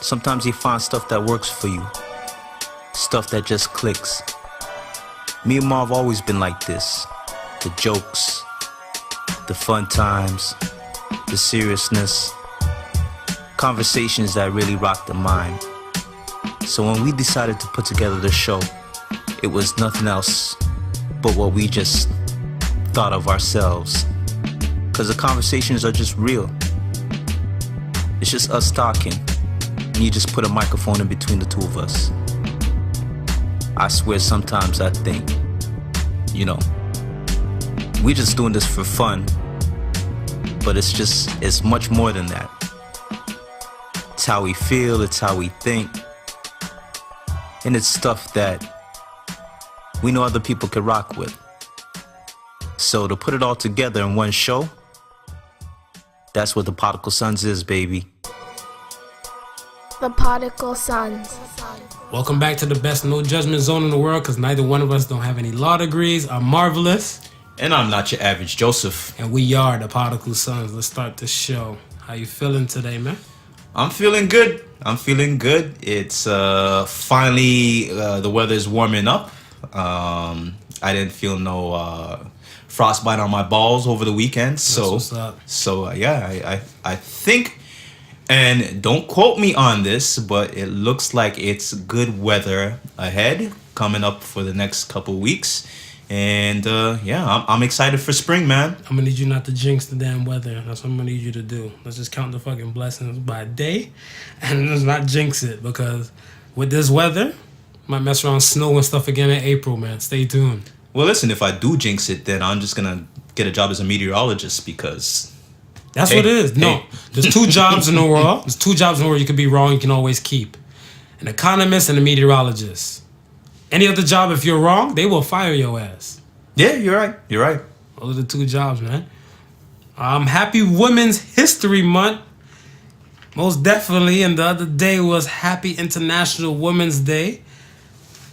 Sometimes you find stuff that works for you, stuff that just clicks. Me and Marv always been like this. The jokes, the fun times, the seriousness, conversations that really rock the mind. So when we decided to put together the show, it was nothing else but what we just thought of ourselves. Cause the conversations are just real. It's just us talking. And you just put a microphone in between the two of us. I swear sometimes I think, we just doing this for fun. But it's much more than that. It's how we feel, it's how we think. And it's stuff that we know other people can rock with. So to put it all together in one show, that's what the Podical Sons is, baby. The Podical Sons. Welcome back to the best no judgment zone in the world, because neither one of us don't have any law degrees. I'm Marvelous. And I'm not your average Joseph. And we are the Podical Sons. Let's start the show. How you feeling today, man? I'm feeling good. It's finally, the weather is warming up. I didn't feel no frostbite on my balls over the weekend. So I think, and don't quote me on this, but it looks like it's good weather ahead coming up for the next couple weeks. And I'm excited for spring, man. I'm gonna need you not to jinx the damn weather. That's what I'm gonna need you to do. Let's just count the fucking blessings by day and let's not jinx it, because with this weather, might mess around snow and stuff again in April, man. Stay tuned. Well, listen, if I do jinx it, then I'm just gonna get a job as a meteorologist, because that's what it is. No, there's two jobs in the world. There's two jobs in the world you can be wrong, you can always keep. An economist and a meteorologist. Any other job, if you're wrong, they will fire your ass. Yeah, you're right. Those are the two jobs, man. Happy Women's History Month. Most definitely. And the other day was Happy International Women's Day.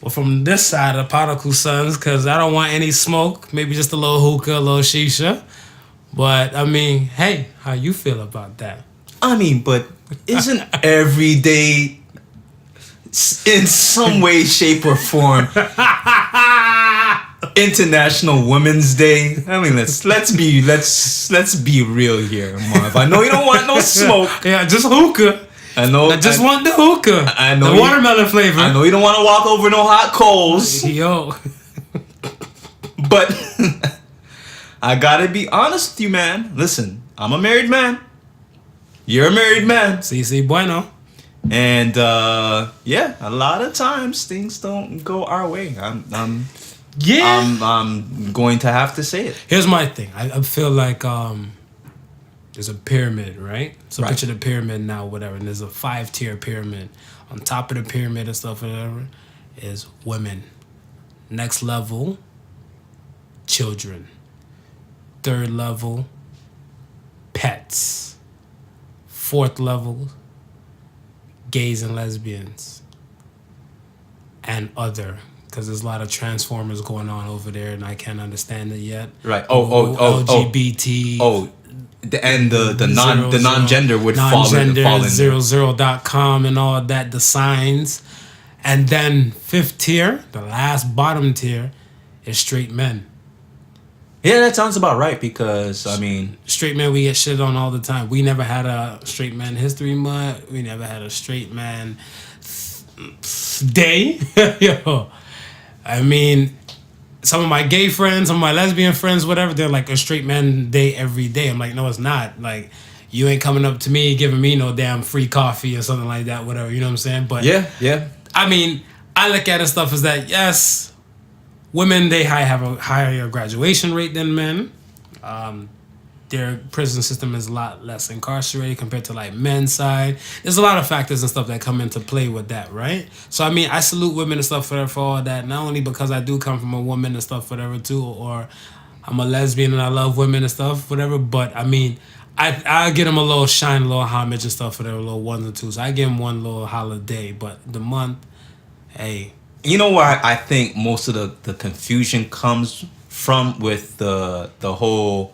Well, from this side of the Podical Sons, because I don't want any smoke. Maybe just a little hookah, a little shisha. But, hey, how you feel about that? But isn't every day in some way, shape, or form International Women's Day? Let's be real here, Marv. I know you don't want no smoke. Yeah, just hookah. I want the hookah. I know the watermelon flavor. I know you don't want to walk over no hot coals. Yo. But I gotta be honest with you, man. Listen, I'm a married man. You're a married man. Si bueno. And a lot of times things don't go our way. I'm going to have to say it. Here's my thing. I feel like there's a pyramid, right? So right. Picture the pyramid now, whatever. And there's a 5-tier pyramid. On top of the pyramid and stuff, whatever, is women. Next level, children. Third level, pets. Fourth level, gays and lesbians. And other. Because there's a lot of transformers going on over there, and I can't understand it yet. Right. LGBT. And the non-gender would fall in there. 00.com and all that, the signs. And then 5th tier, the last bottom tier, is straight men. Yeah, that sounds about right, because, straight men, we get shit on all the time. We never had a straight man history month. We never had a straight man day. Yo. Some of my gay friends, some of my lesbian friends, whatever, they're like a straight man day every day. I'm like, no, it's not. Like, you ain't coming up to me giving me no damn free coffee or something like that, whatever, you know what I'm saying? But yeah. I look at it stuff as that, yes, women, they have a higher graduation rate than men. Their prison system is a lot less incarcerated compared to like men's side. There's a lot of factors and stuff that come into play with that, right? So I salute women and stuff for all that, not only because I do come from a woman and stuff, whatever too, or I'm a lesbian and I love women and stuff, whatever, but I give them a little shine, a little homage and stuff, whatever, a little ones and twos. I give them one little holiday, but the month, hey. You know where I think most of the confusion comes from with the whole,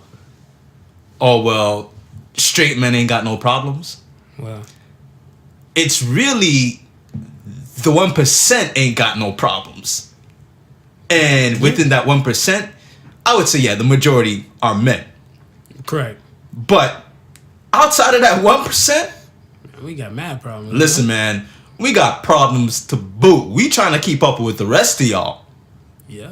oh, well, straight men ain't got no problems? Well, it's really the 1% ain't got no problems. And within that 1%, I would say, yeah, the majority are men. Correct. But outside of that 1%, we got mad problems. Listen, man, we got problems to boot. We trying to keep up with the rest of y'all. Yeah.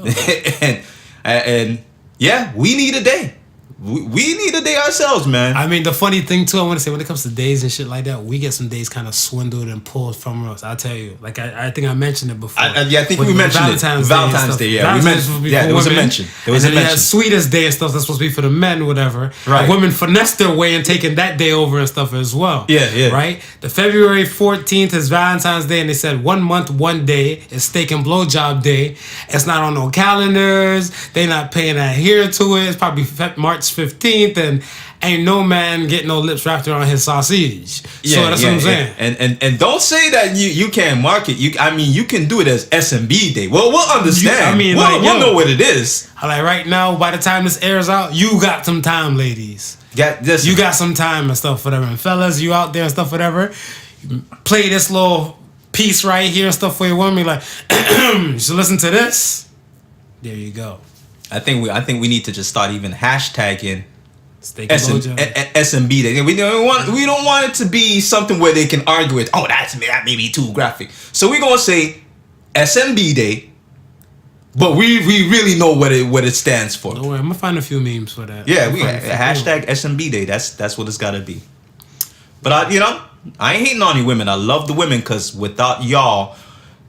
and yeah, we need a day. We need a day ourselves, man. I mean, the funny thing too, I want to say, when it comes to days and shit like that, we get some days kind of swindled and pulled from us. I'll tell you. Like I think I mentioned it before. I think we mentioned Valentine's Day. Yeah, we mentioned. Yeah, there was a mention. There was a mention. Sweetest Day and stuff that's supposed to be for the men, whatever. Right. And women finessed their way in taking that day over and stuff as well. Yeah. Right. The February 14th is Valentine's Day, and they said 1 month, 1 day is steak and blowjob day. It's not on no calendars. They not paying adhere to it. It's probably March 15th, and ain't no man getting no lips wrapped around his sausage. So that's what I'm saying. And don't say that you can't market. You can do it as SMB Day. Well, we'll understand. We'll know what it is. Like right now, by the time this airs out, you got some time, ladies. You got some time and stuff, whatever. And fellas, you out there and stuff, whatever. Play this little piece right here and stuff for your woman. Like, you should listen to this. There you go. I think we need to just start even hashtagging SMB Day. We don't want it to be something where they can argue with. Oh, that may be too graphic. So we're gonna say SMB Day, but we really know what it stands for. Don't worry, I'm gonna find a few memes for that. Yeah, hashtag SMB Day. That's what it's gotta be. But I ain't hating on you women. I love the women, because without y'all,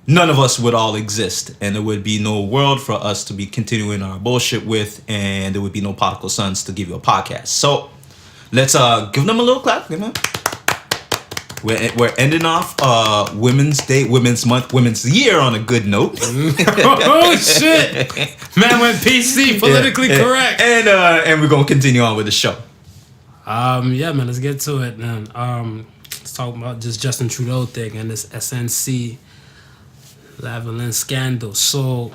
none of us would all exist, and there would be no world for us to be continuing our bullshit with, and there would be no Podical Sons to give you a podcast. So let's give them a little clap. We're ending off Women's Day, Women's Month, Women's Year on a good note. Oh shit! Man went PC, politically correct. And we're gonna continue on with the show. Yeah, man. Let's get to it, man. Let's talk about this Justin Trudeau thing and this SNC Lavalin Scandal. So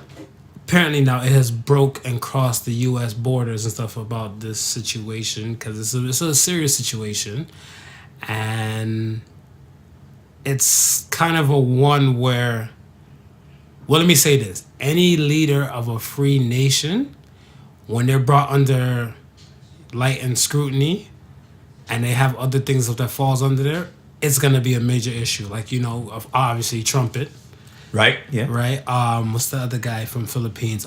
apparently now it has broke and crossed the U.S. borders and stuff about this situation, because it's a serious situation, and it's kind of a one where, well, let me say this: any leader of a free nation, when they're brought under light and scrutiny, and they have other things that falls under there, it's gonna be a major issue. Like, obviously Trumpet. Right. Yeah. Right. What's the other guy from Philippines?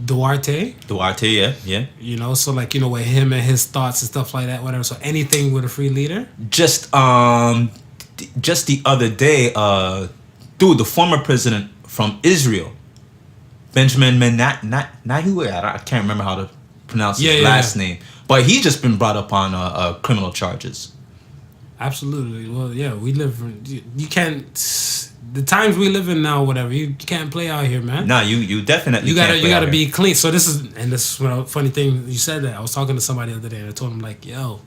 Duarte. Yeah. So like, with him and his thoughts and stuff like that, whatever. So anything with a free leader. Just the other day, the former president from Israel, Benjamin Netanyahu. I can't remember how to pronounce his last name, but he just been brought up on criminal charges. Absolutely. Well, yeah, you can't. The times we live in now, whatever, you can't play out here, man. Nah, you definitely can't. You gotta be clean. So this is a funny thing you said that. I was talking to somebody the other day, and I told him, like, yo,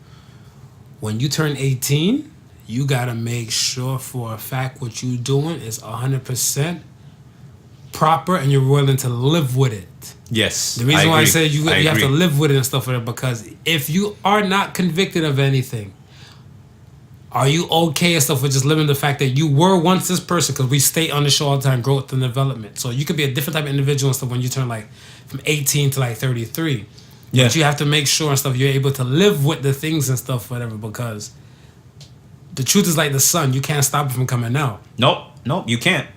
when you turn 18, you gotta make sure for a fact what you doing is 100% proper, and you're willing to live with it. Yes. The reason why I said you have to live with it and stuff like that, because if you are not convicted of anything, are you okay and stuff with just living the fact that you were once this person? Because we state on the show all the time, growth and development. So you could be a different type of individual and stuff when you turn like from 18 to like 33. Yeah. But you have to make sure and stuff you're able to live with the things and stuff, whatever, because the truth is like the sun. You can't stop it from coming out. Nope, you can't.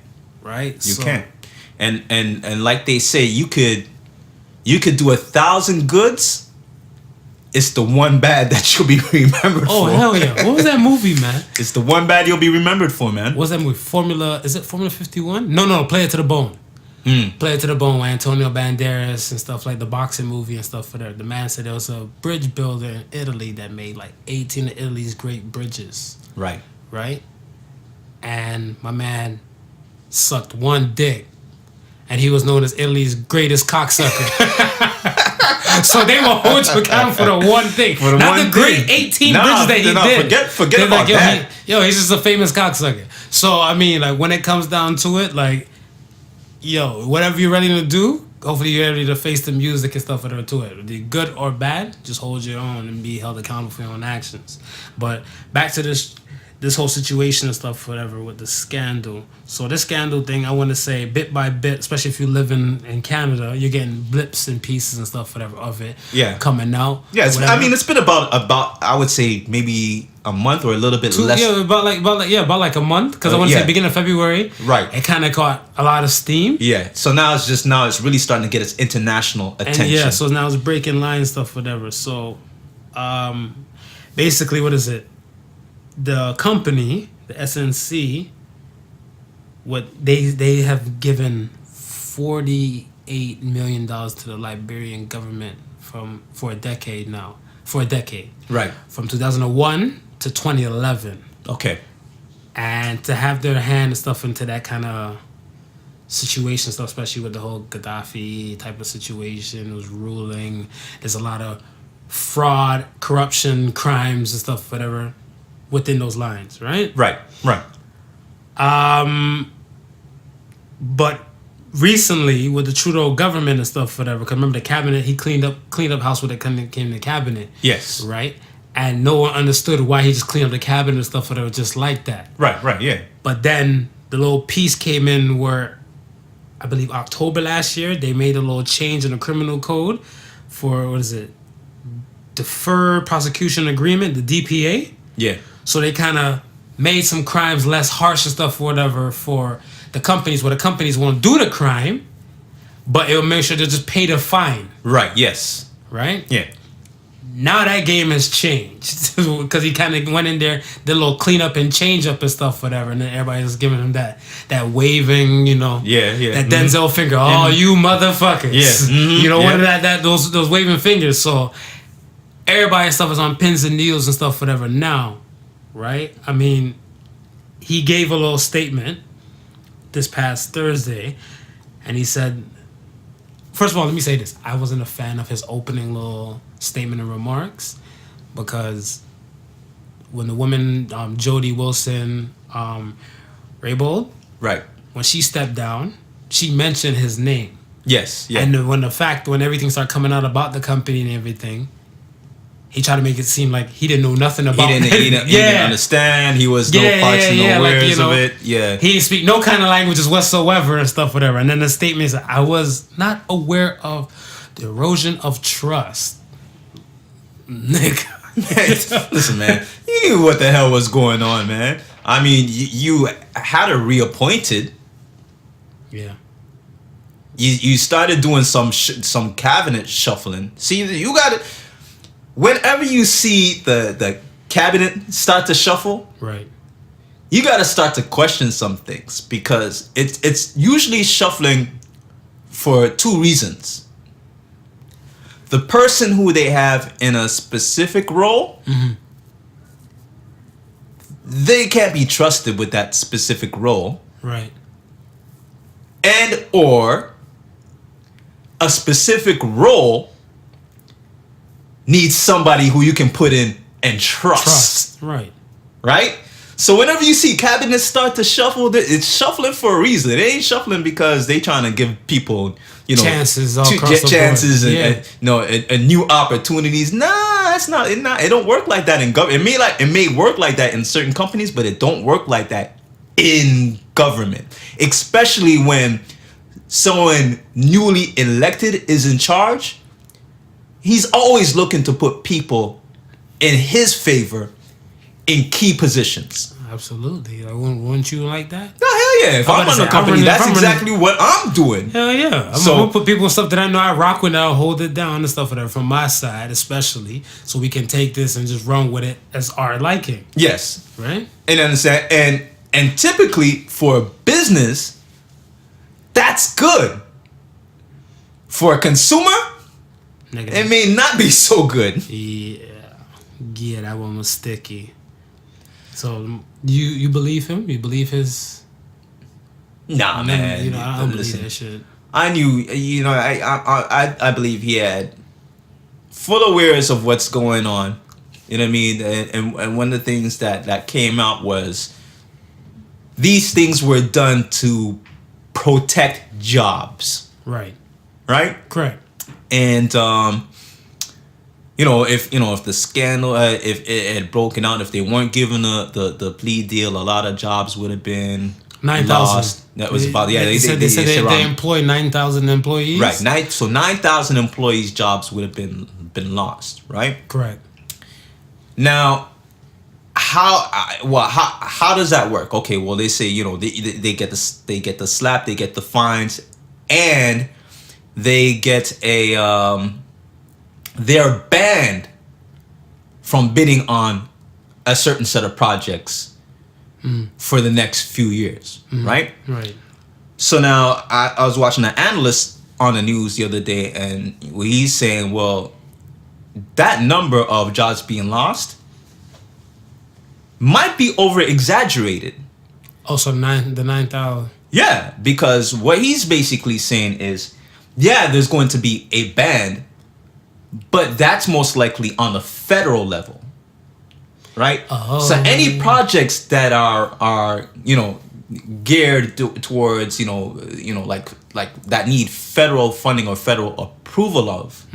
Right? You can't. And like they say, you could do 1,000 goods. It's the one bad that you'll be remembered for. Oh, hell yeah. What was that movie, man? It's the one bad you'll be remembered for, man. What's that movie? Is it Formula 51? No, Play It to the Bone. Play It to the Bone with Antonio Banderas and stuff, like the boxing movie and stuff for that. The man said there was a bridge builder in Italy that made like 18 of Italy's great bridges. Right. And my man sucked one dick. And he was known as Italy's greatest cocksucker. So they will hold you accountable for the one thing. Not the great 18 bridges that he did. Forget about that. He's just a famous cocksucker. So, I mean, like, when it comes down to it, like, whatever you're ready to do, hopefully you're ready to face the music and stuff whatever to it. Be good or bad, just hold your own and be held accountable for your own actions. But back to this this whole situation and stuff, whatever, with the scandal. So this scandal thing, I want to say, bit by bit, especially if you live in Canada, you're getting blips and pieces and stuff, whatever, of it coming out. Yeah, it's been about I would say maybe a month or a little bit less. Yeah, about like a month, because I want to say beginning of February. Right. It kind of caught a lot of steam. Yeah. So now it's really starting to get its international attention. And so now it's breaking lines stuff, whatever. So, basically, what is it? The company, the SNC, what they have given $48 million to the Liberian government for a decade now. For a decade. Right. From 2001 to 2011. Okay. And to have their hand and stuff into that kind of situation stuff, especially with the whole Gaddafi type of situation was ruling. There's a lot of fraud, corruption, crimes and stuff, whatever, within those lines, right? Right. But recently with the Trudeau government and stuff, whatever, because remember the cabinet, he cleaned up house when it came to the cabinet. Yes. Right? And no one understood why he just cleaned up the cabinet and stuff, whatever, just like that. Right, yeah. But then the little piece came in where, I believe October last year, they made a little change in the criminal code for, what is it? Deferred Prosecution Agreement, the DPA. Yeah. So they kind of made some crimes less harsh and stuff, whatever, for the companies, where the companies won't do the crime, but it'll make sure they just pay the fine. Right, yes. Right? Yeah. Now that game has changed because he kind of went in there, did a little cleanup and change up and stuff, whatever, and then everybody's giving him that waving, that Denzel finger. Oh, you motherfuckers! Yeah, one of that those waving fingers. So everybody and stuff is on pins and needles and stuff, whatever. Now, right? I mean, he gave a little statement this past Thursday, and he said, first of all, let me say this: I wasn't a fan of his opening little statement and remarks, because when the woman Jody Wilson Raybould, right, when she stepped down, she mentioned his name. Yes, yeah. And when everything started coming out about the company and everything, he tried to make it seem like he didn't know nothing about it. He didn't understand. He was no parts and no wares of it. Yeah. He didn't speak no kind of languages whatsoever and stuff, whatever. And then the statement is, I was not aware of the erosion of trust. Nigga. Listen, man. You knew what the hell was going on, man. I mean, you had her reappointed. Yeah. You started doing some cabinet shuffling. See, you got it. Whenever you see the cabinet start to shuffle, right, you got to start to question some things, because it's usually shuffling for two reasons. The person who they have in a specific role, they can't be trusted with that specific role. Right. And or a specific role needs somebody who you can put in and trust. Right. Right? So whenever you see cabinets start to shuffle, it's shuffling for a reason. It ain't shuffling because they trying to give people, chances all across the chances board. and new opportunities. Nah, it's not. It don't work like that in government. It may work like that in certain companies, but it don't work like that in government. Especially when someone newly elected is in charge. He's always looking to put people in his favor in key positions. Absolutely. Wouldn't you like that? No, hell yeah. If I'm on a company, that's exactly what I'm doing. Hell yeah. I'm going to put people in stuff that I know I rock with, and I'll hold it down and stuff whatever, from my side especially, so we can take this and just run with it as our liking. Yes. Right? And understand. And typically for business, that's good. For a consumer, it may not be so good. Yeah, that one was sticky. So you believe him? You believe his? Nah, man. I don't believe that shit. I knew. I believe he had full awareness of what's going on. You know what I mean? And one of the things that came out was these things were done to protect jobs. Right. Right. Correct. And if the scandal, if it had broken out, if they weren't given the plea deal, a lot of jobs would have been 9,000. That was about They said they employ 9,000 employees. Right, 9,000 employees' jobs would have been lost. Right. Correct. Now, how does that work? Okay, well they say they get the slap, they get the fines, and they get they're banned from bidding on a certain set of projects for the next few years, right? Right. So now I was watching an analyst on the news the other day, and he's saying, well, that number of jobs being lost might be over exaggerated. Oh, so the 9,000. Yeah, because what he's basically saying is, yeah, there's going to be a ban, but that's most likely on the federal level, right? Oh. So any projects that are geared towards like that need federal funding or federal approval of,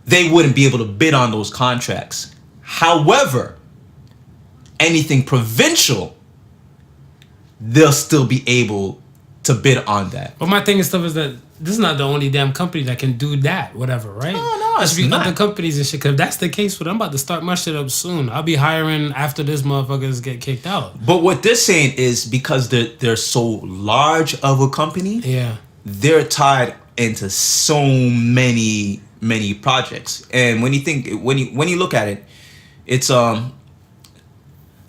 they wouldn't be able to bid on those contracts. However, anything provincial, they'll still be able to bid on that. But my thing is stuff is that this is not the only damn company that can do that, whatever, right? No, There's it's not. other companies and shit. Cause if that's the case, I'm about to start my shit up soon. I'll be hiring after this motherfuckers get kicked out. But what they're saying is because they're so large of a company, Yeah. they're tied into so many projects. And when you look at it, it's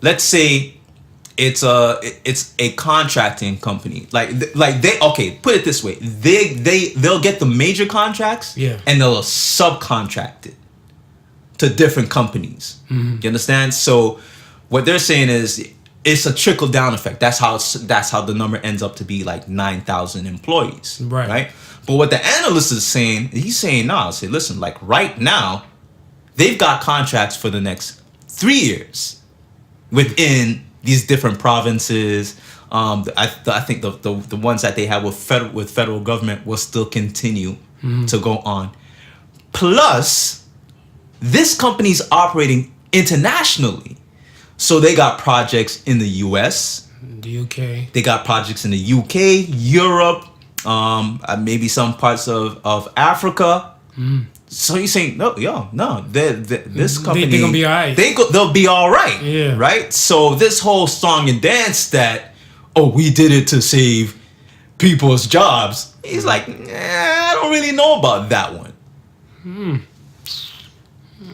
let's say it's a contracting company. Like they put it this way, they'll get the major contracts, yeah, and they'll subcontract it to different companies. You understand? So what they're saying is it's a trickle down effect. That's how the number ends up to be like 9,000 employees. Right. But what the analyst is saying, he's saying now, say, listen, like right now, they've got contracts for the next 3 years within these different provinces. I think the ones that they have with federal government will still continue to go on. Plus, this company's operating internationally. So they got projects in the US, the UK. They got projects in the UK, Europe, maybe some parts of Africa. So you're saying this company, they're gonna be all right. They'll be all right. Yeah. Right. So this whole song and dance that we did it to save people's jobs. He's like, I don't really know about that one.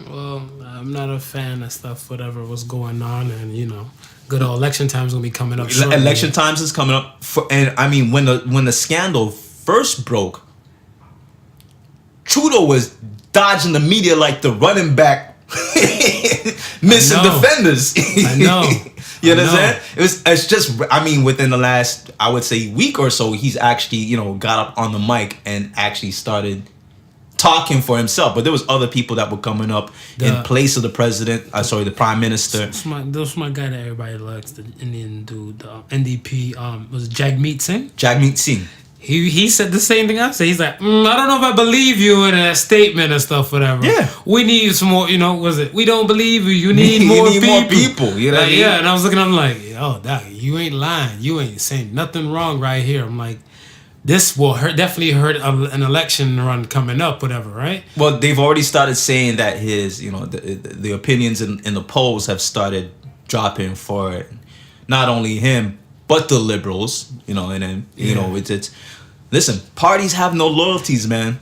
Well, I'm not a fan of stuff. Whatever was going on, and good old election time's gonna be coming up. Shortly. Election times is coming up, and I mean when the scandal first broke, Trudeau was dodging the media like the running back, missing defenders. I know. You understand? It's just, I mean, within the last, I would say, week or so, he's actually, got up on the mic and actually started talking for himself. But there was other people that were coming up in place of the president. The prime minister. That's my guy that everybody likes, the Indian dude, the NDP. Was it Jagmeet Singh? Jagmeet Singh. He said the same thing I said. He's like, I don't know if I believe you in that statement and stuff, whatever. Yeah. We need some more, we don't believe you. You need more people. More people. You know what I mean? Yeah, and I was looking at him like, Doc, you ain't lying. You ain't saying nothing wrong right here. I'm like, this will definitely hurt an election run coming up, whatever, right? Well, they've already started saying that his, the opinions in the polls have started dropping for not only him, but the liberals, and then, it's listen, parties have no loyalties, man.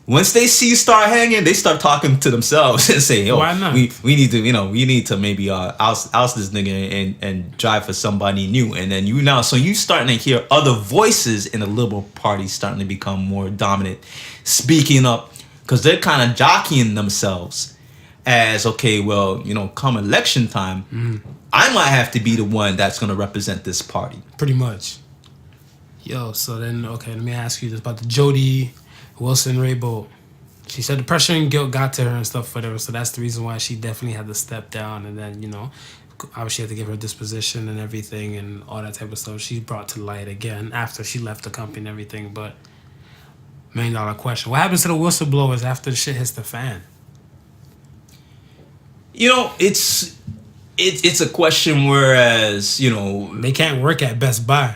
Once they see you start hanging, they start talking to themselves and say, why not? we need to maybe oust this nigga and drive for somebody new. And then so you starting to hear other voices in the Liberal Party starting to become more dominant, speaking up, because they're kind of jockeying themselves as, okay, well, come election time, I might have to be the one that's going to represent this party. Pretty much. So then, okay, let me ask you this about the Jody Wilson-Raybould. She said the pressure and guilt got to her and stuff, whatever, so that's the reason why she definitely had to step down, and then, obviously had to give her disposition and everything and all that type of stuff. She brought to light again after she left the company and everything, but $1 million question. What happens to the whistleblowers after the shit hits the fan? You know, it's a question. Whereas, you know, They can't work at Best Buy.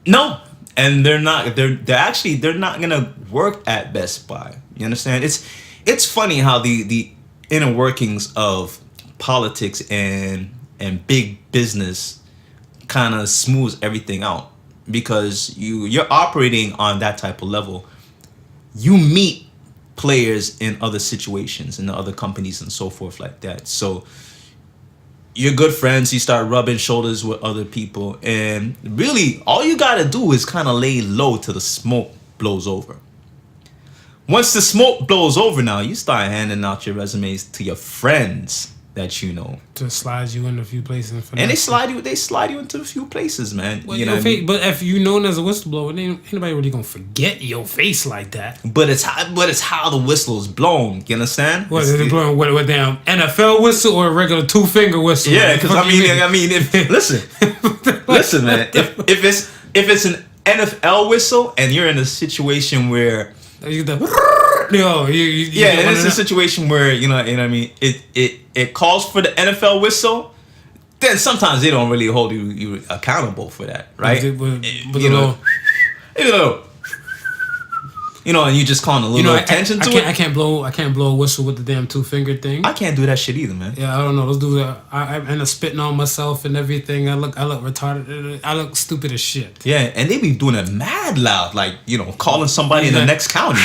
no, and they're not. They're not gonna work at Best Buy. You understand? It's funny how the inner workings of politics and big business kind of smooths everything out, because you're operating on that type of level. You meet players in other situations, in other companies and so forth like that. So you're good friends, you start rubbing shoulders with other people, and really all you gotta do is kind of lay low till the smoke blows over. Once the smoke blows over, now you start handing out your resumes to your friends that you know, To slide you in a few places. and they slide you into a few places, man. Well, you know what I mean? But if you known as a whistleblower, ain't anybody really gonna forget your face like that. But it's how the whistle is blown. You understand? What It's- is it blowing? What damn NFL whistle or a regular 2-finger whistle? Yeah, Like, because fuck you I mean, if listen, man, if it's an NFL whistle and you're in a situation where You get the yo, you yeah, get and one it's of a them. situation where you know what I mean, it calls for the NFL whistle, then sometimes they don't really hold you accountable for that, right? With You know, and you just calling a little attention to it. I can't blow a whistle with the damn 2-finger thing. I can't do that shit either, man. Yeah, I don't know. Those dudes I end up spitting on myself and everything. I look retarded. I look stupid as shit. Yeah, and they be doing it mad loud, like, you know, calling somebody in the Yeah. next county.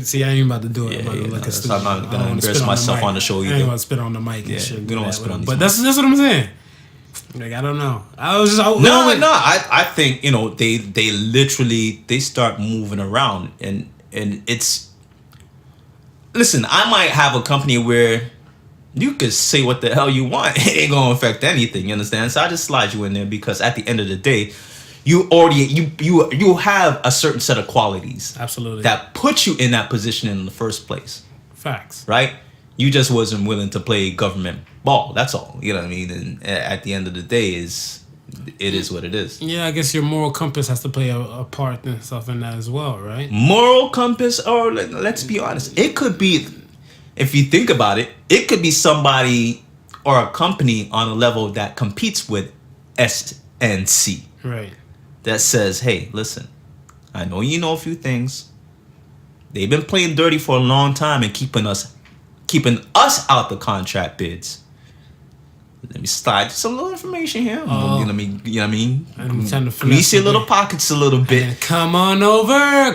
See, I ain't about to do it. Yeah, I'm about to yeah, look no, at stupid. I'm not I gonna don't wanna embarrass spit myself mic. on the show I either. ain't gonna spit on the mic Yeah, and shit. we don't wanna spit on these But that's what I'm saying. Like, I don't know. I think, you know, they literally they start moving around, and it's, listen, I might have a company where you could say what the hell you want. It ain't gonna affect anything, you understand? So I just slide you in there because at the end of the day, you already you have a certain set of qualities Absolutely. that put you in that position in the first place, Facts. right? You just wasn't willing to play government ball. That's all. You know what I mean? And at the end of the day, it is what it is. Yeah, I guess your moral compass has to play a part and stuff in that as well, right? Moral compass, or let's be honest, it could be, if you think about it, it could be somebody or a company on a level that competes with SNC Right. that says, hey, listen, I know you know a few things. They've been playing dirty for a long time and keeping us out the contract bids. Let me slide some little information here. Oh. You know what I mean? I'm trying to Grease your finesse little it. pockets a little bit. And come on over,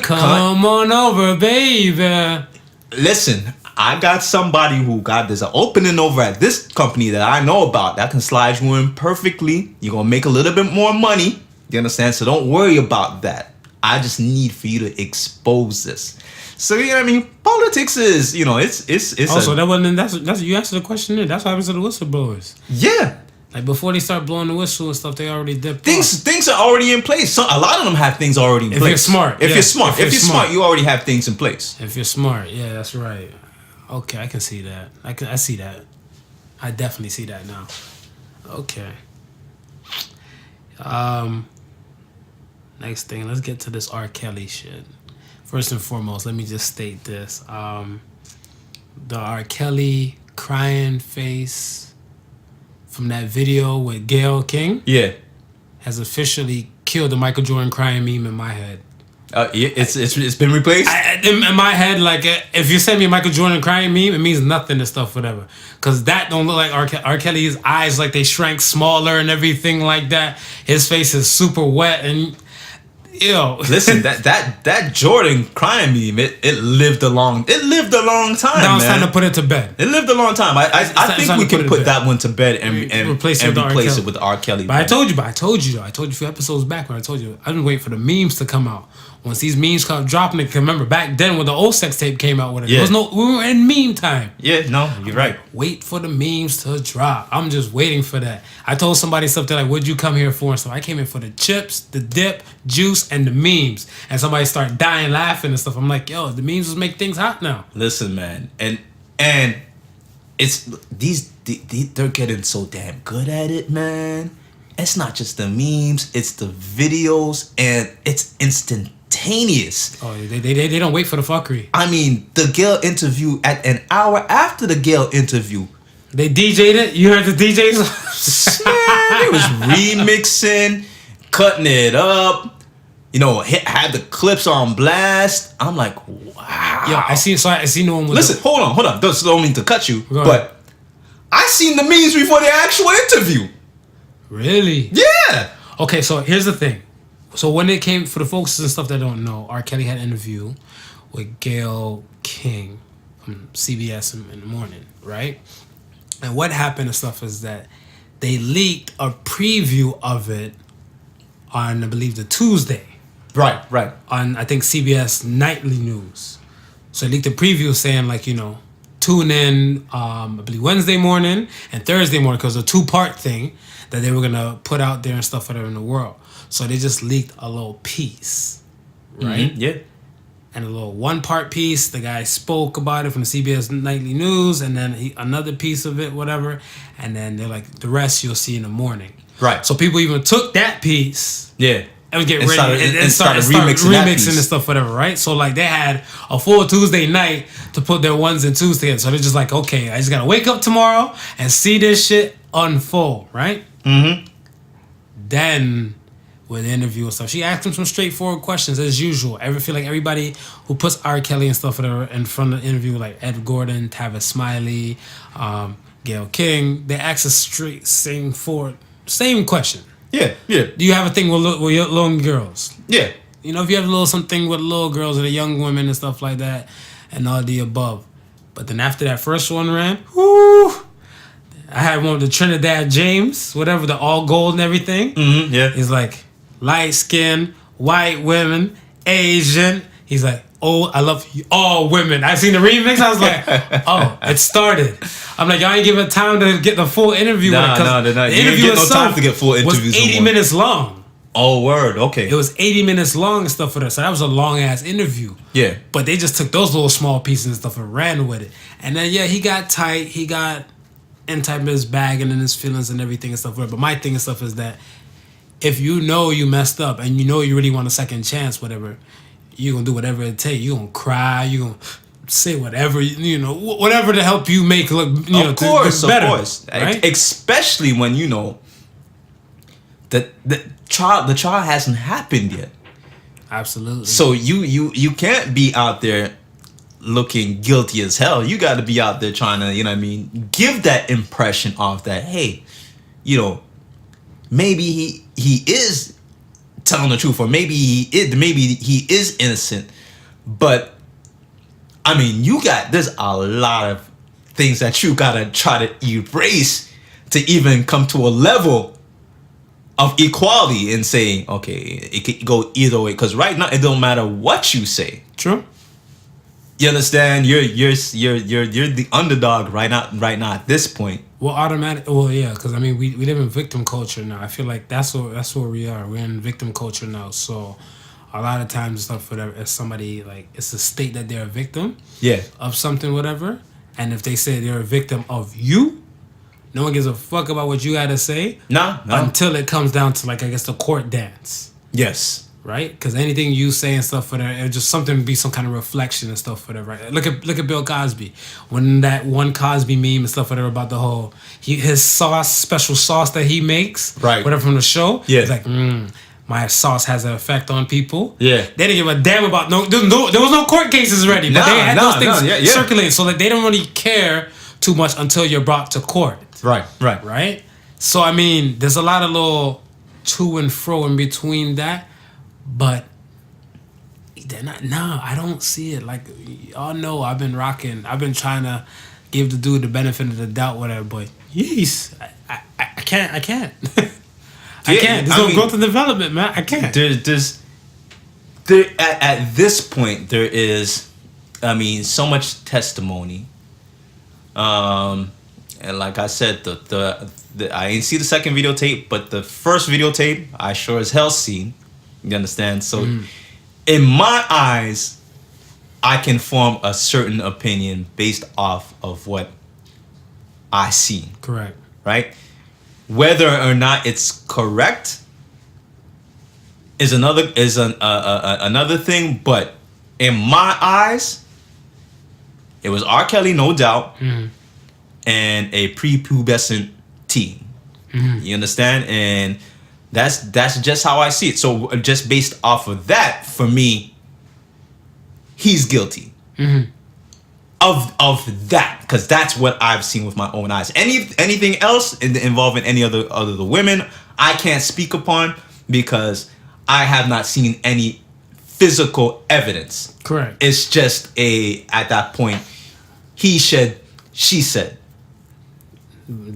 baby. Listen, I got somebody there's an opening over at this company that I know about that can slide you in perfectly. You're going to make a little bit more money. You understand? So don't worry about that. I just need for you to expose this. So, you know what I mean? Politics is, you know, it's Also, that's you answered the question there. That's what happens to the whistleblowers. yeah. Like before they start blowing the whistle and stuff, they already dipped off. Things are already in place. A lot of them have things already in If place. you're smart, If yeah. you're smart. If If you're you're smart, smart. you already have things in place. If you're smart, yeah, that's right. Okay, I can see that. I see that. I definitely see that now. Okay. Next thing, let's get to this R. Kelly shit. First and foremost, let me just state this. The R. Kelly crying face from that video with Gayle King Yeah. has officially killed the Michael Jordan crying meme in my head. Yeah, it's been replaced. In my head, like, if you send me a Michael Jordan crying meme, it means nothing and stuff, whatever. Because that don't look like R. Kelly's eyes, like they shrank smaller and everything like that. His face is super wet and, ew. Listen, that Jordan crying meme, it lived a long time. Now it's man. time to put it to bed. It lived a long time. I it's think time we to put can it put to that one to bed and Replace replace it it with with R. R. Kelly. But I told you a few episodes back when I told you, I've been waiting for the memes to come out. Once these memes come dropping, I can remember back then when the old sex tape came out with it. Yeah. We were in meme time. Yeah, no, you're right. Wait for the memes to drop. I'm just waiting for that. I told somebody something like, what'd you come here for? And so I came in for the chips, the dip, juice, and the memes. And somebody started dying laughing and stuff. I'm like, yo, the memes just make things hot now. Listen, man, and it's they're getting so damn good at it, man. It's not just the memes, it's the videos, and it's instantaneous. Oh, they don't wait for the fuckery. I mean, the Gayle interview, at an hour after the Gayle interview, They DJ'd it. You heard the DJs? Man, they was remixing, cutting it up. You know, had the clips on blast. I'm like, wow. Yo, I seen the one with. Listen, hold on. Don't mean to cut you, but I seen the memes before the actual interview. Really? Yeah. Okay, so here's the thing. So when it came, for the folks and stuff that don't know, R. Kelly had an interview with Gayle King from CBS in the morning, right? And what happened and stuff is that they leaked a preview of it on, I believe, the Tuesday. Right. On, I think, CBS Nightly News. So they leaked a preview saying, like, you know, tune in, I believe, Wednesday morning and Thursday morning, because it was a 2-part thing that they were going to put out there and stuff whatever in the world. So they just leaked a little piece, right? Mm-hmm. Yeah. And a little 1-part piece, the guy spoke about it from the CBS Nightly News, and then another piece of it, whatever. And then they're like, the rest you'll see in the morning. Right. So people even took that piece. Yeah. And was getting ready and started remixing and stuff, whatever, right? So like they had a full Tuesday night to put their 1s and 2s together. So they're just like, okay, I just gotta wake up tomorrow and see this shit unfold, right? Mm-hmm. Then with the interview and stuff, she asked him some straightforward questions as usual. I feel like everybody who puts R. Kelly and stuff whatever in front of the interview, like Ed Gordon, Tavis Smiley, Gayle King, they ask a same question. Yeah. Do you have a thing with your little girls? Yeah. You know, if you have a little something with little girls and the young women and stuff like that, and all the above. But then after that first one ran, whoo! I had one with the Trinidad James, whatever, the all gold and everything. Mm-hmm. Yeah. He's like, light skin, white women, Asian. He's like, oh, I love you, all women. I seen the remix. I was like, oh, it started. I'm like, y'all ain't giving time to get the full interview. No. The interview itself no time to get full interviews. Was 80 minutes long. Oh, word. Okay. It was 80 minutes long and stuff for that. So that was a long ass interview. Yeah. But they just took those little small pieces and stuff and ran with it. And then he got tight. He got in type of his bag and in his feelings and everything and stuff. But my thing and stuff is that if you know you messed up and you know you really want a second chance, whatever, you're going to do whatever it takes. You're going to cry. You're going to say whatever, you know, whatever to help you make look, you know, better. Of course. Right? Especially when you know that the trial hasn't happened yet. Absolutely. So you can't be out there looking guilty as hell. You got to be out there trying to, you know what I mean, give that impression of that, hey, you know, maybe he is telling the truth, or maybe he is innocent. But I mean, there's a lot of things that you gotta try to erase to even come to a level of equality and saying, okay, it could go either way. Because right now, it don't matter what you say. True. You understand? You're the underdog right now at this point. Well, yeah, because I mean, we live in victim culture now. I feel like that's where we are. We're in victim culture now. So a lot of times stuff, whatever, if somebody, like, it's a state that they're a victim of something, whatever, and if they say they're a victim of you, no one gives a fuck about what you gotta say. No. Until it comes down to, like, I guess the court dance. Yes. Right? Because anything you say and stuff, whatever, it just something to be some kind of reflection and stuff, whatever. Right? Look at Bill Cosby. When that one Cosby meme and stuff, whatever, about the whole his special sauce that he makes, right? Whatever, from the show. Yeah. It's like, my sauce has an effect on people. Yeah. They didn't give a damn about there was no court cases ready, but they had those things circulating, so like they don't really care too much until you're brought to court. Right. So I mean, there's a lot of little to and fro in between that. But they're not. No, I don't see it. Like, y'all know, I've been trying to give the dude the benefit of the doubt, whatever. But yes, I can't. I can't. There's no growth and development, man. I can't. At this point, there is, I mean, so much testimony. And like I said, the I ain't see the second videotape, but the first videotape I sure as hell seen. You understand? So, in my eyes, I can form a certain opinion based off of what I see. Correct. Right? Whether or not it's correct is another thing. But in my eyes, it was R. Kelly, no doubt. and a prepubescent teen. You understand? And that's just how I see it. So just based off of that, for me, he's guilty of that, because that's what I've seen with my own eyes. Anything else involving any other the women, I can't speak upon, because I have not seen any physical evidence. Correct. It's just at that point, he said, she said.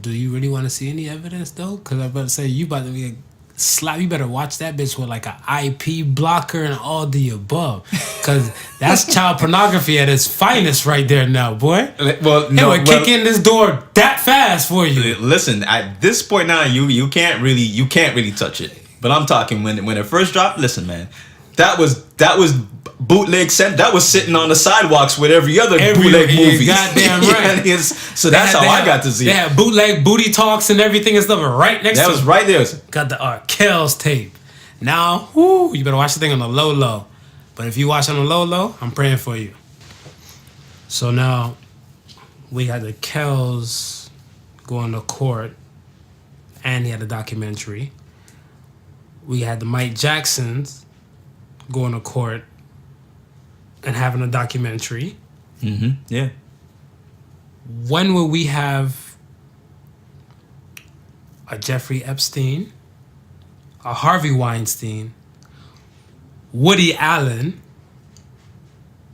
Do you really want to see any evidence though? Because I'm about to say, you about to be slap. You better watch that bitch with like an IP blocker and all the above, because that's child pornography at its finest right there now, boy. Well, no, it would kick in this door that fast for you. Listen, at this point now, you can't really touch it. But I'm talking when it first dropped. Listen, man, that was bootleg sent. That was sitting on the sidewalks with every other bootleg movie. Goddamn right. So that's how I got to see it. They had bootleg booty talks and everything and stuff right next to it. That was right there. Got the Kells tape. Now, you better watch the thing on the low. But if you watch on the low, I'm praying for you. So now, we had the Kells going to court, and he had a documentary. We had the Mike Jacksons going to court and having a documentary. Yeah. When will we have a Jeffrey Epstein, a Harvey Weinstein, Woody Allen,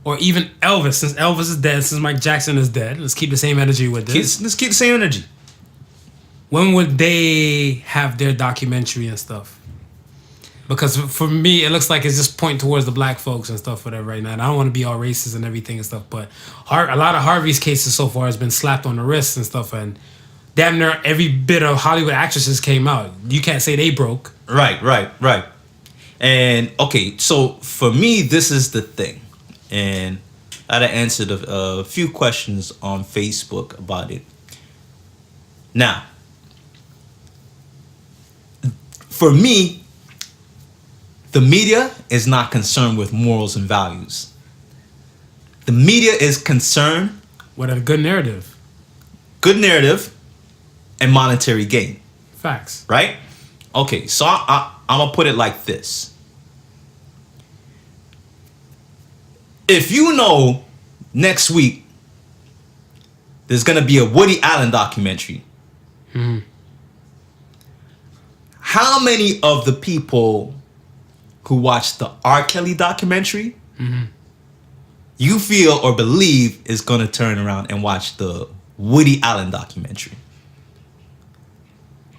or even Elvis? Since Elvis is dead, since Mike Jackson is dead, let's keep the same energy with this. Let's keep the same energy. When would they have their documentary and stuff? Because for me, it looks like it's just pointing towards the black folks and stuff, whatever, right now. And I don't want to be all racist and everything and stuff, but a lot of Harvey's cases so far has been slapped on the wrists and stuff, and damn near every bit of Hollywood actresses came out. You can't say they broke. Right. And, okay, so for me, this is the thing. And I had answered a few questions on Facebook about it. Now, for me, the media is not concerned with morals and values. The media is concerned with a good narrative and monetary gain. Facts. Right? Okay, so I'm going to put it like this. If you know next week there's going to be a Woody Allen documentary, how many of the people who watched the R. Kelly documentary you feel or believe is going to turn around and watch the Woody Allen documentary?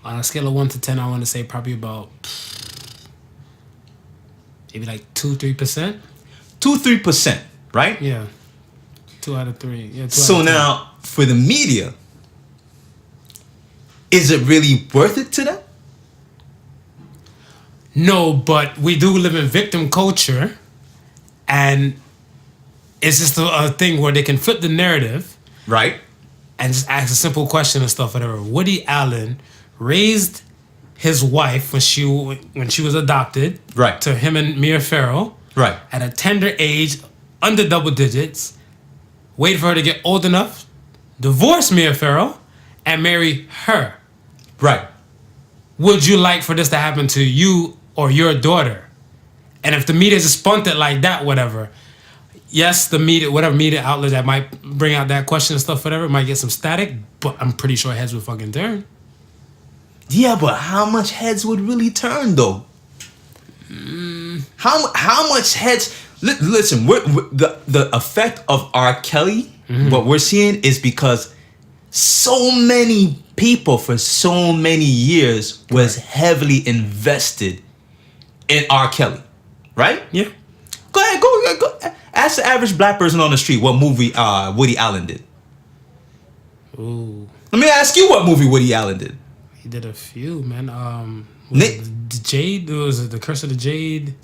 On a scale of 1 to 10, I want to say probably about maybe like 2-3%. 2-3%, right? Yeah. 2 out of 3. Yeah. So now, for the media, is it really worth it to them? No, but we do live in victim culture, and it's just a thing where they can flip the narrative, right, and just ask a simple question and stuff, whatever. Woody Allen raised his wife when she was adopted, right, to him and Mia Farrow, right, at a tender age, under double digits, wait for her to get old enough, divorce Mia Farrow, and marry her. Right. Would you like for this to happen to you or your daughter? And if the media just spunt it like that, whatever, yes, the media, whatever media outlet that might bring out that question and stuff, whatever, might get some static, but I'm pretty sure heads would fucking turn. Yeah, but how much heads would really turn, though? How much heads... Listen, the effect of R. Kelly, what we're seeing is because so many people for so many years was heavily invested in R. Kelly, right? Yeah. Go ahead, go. Ask the average black person on the street what movie Woody Allen did. Ooh. Let me ask you what movie Woody Allen did. He did a few, man. The Jade, was it The Curse of the Jade?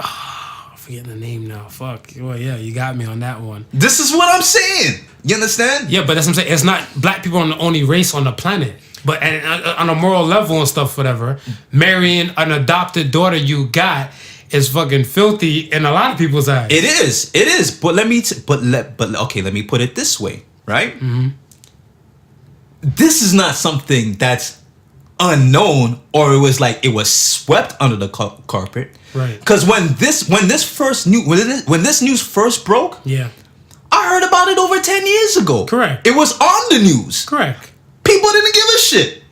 I'm forgetting the name now. Fuck. Well, yeah, you got me on that one. This is what I'm saying. You understand? Yeah, but that's what I'm saying. It's not black people are the only race on the planet. But on a moral level and stuff, whatever, marrying an adopted daughter you got is fucking filthy in a lot of people's eyes. It is. But let me put it this way, right? this is not something that's unknown, or it was like it was swept under the carpet. Right. Because when this news first broke, Yeah. I heard about it over 10 years ago. Correct. It was on the news. Correct. People didn't give a shit.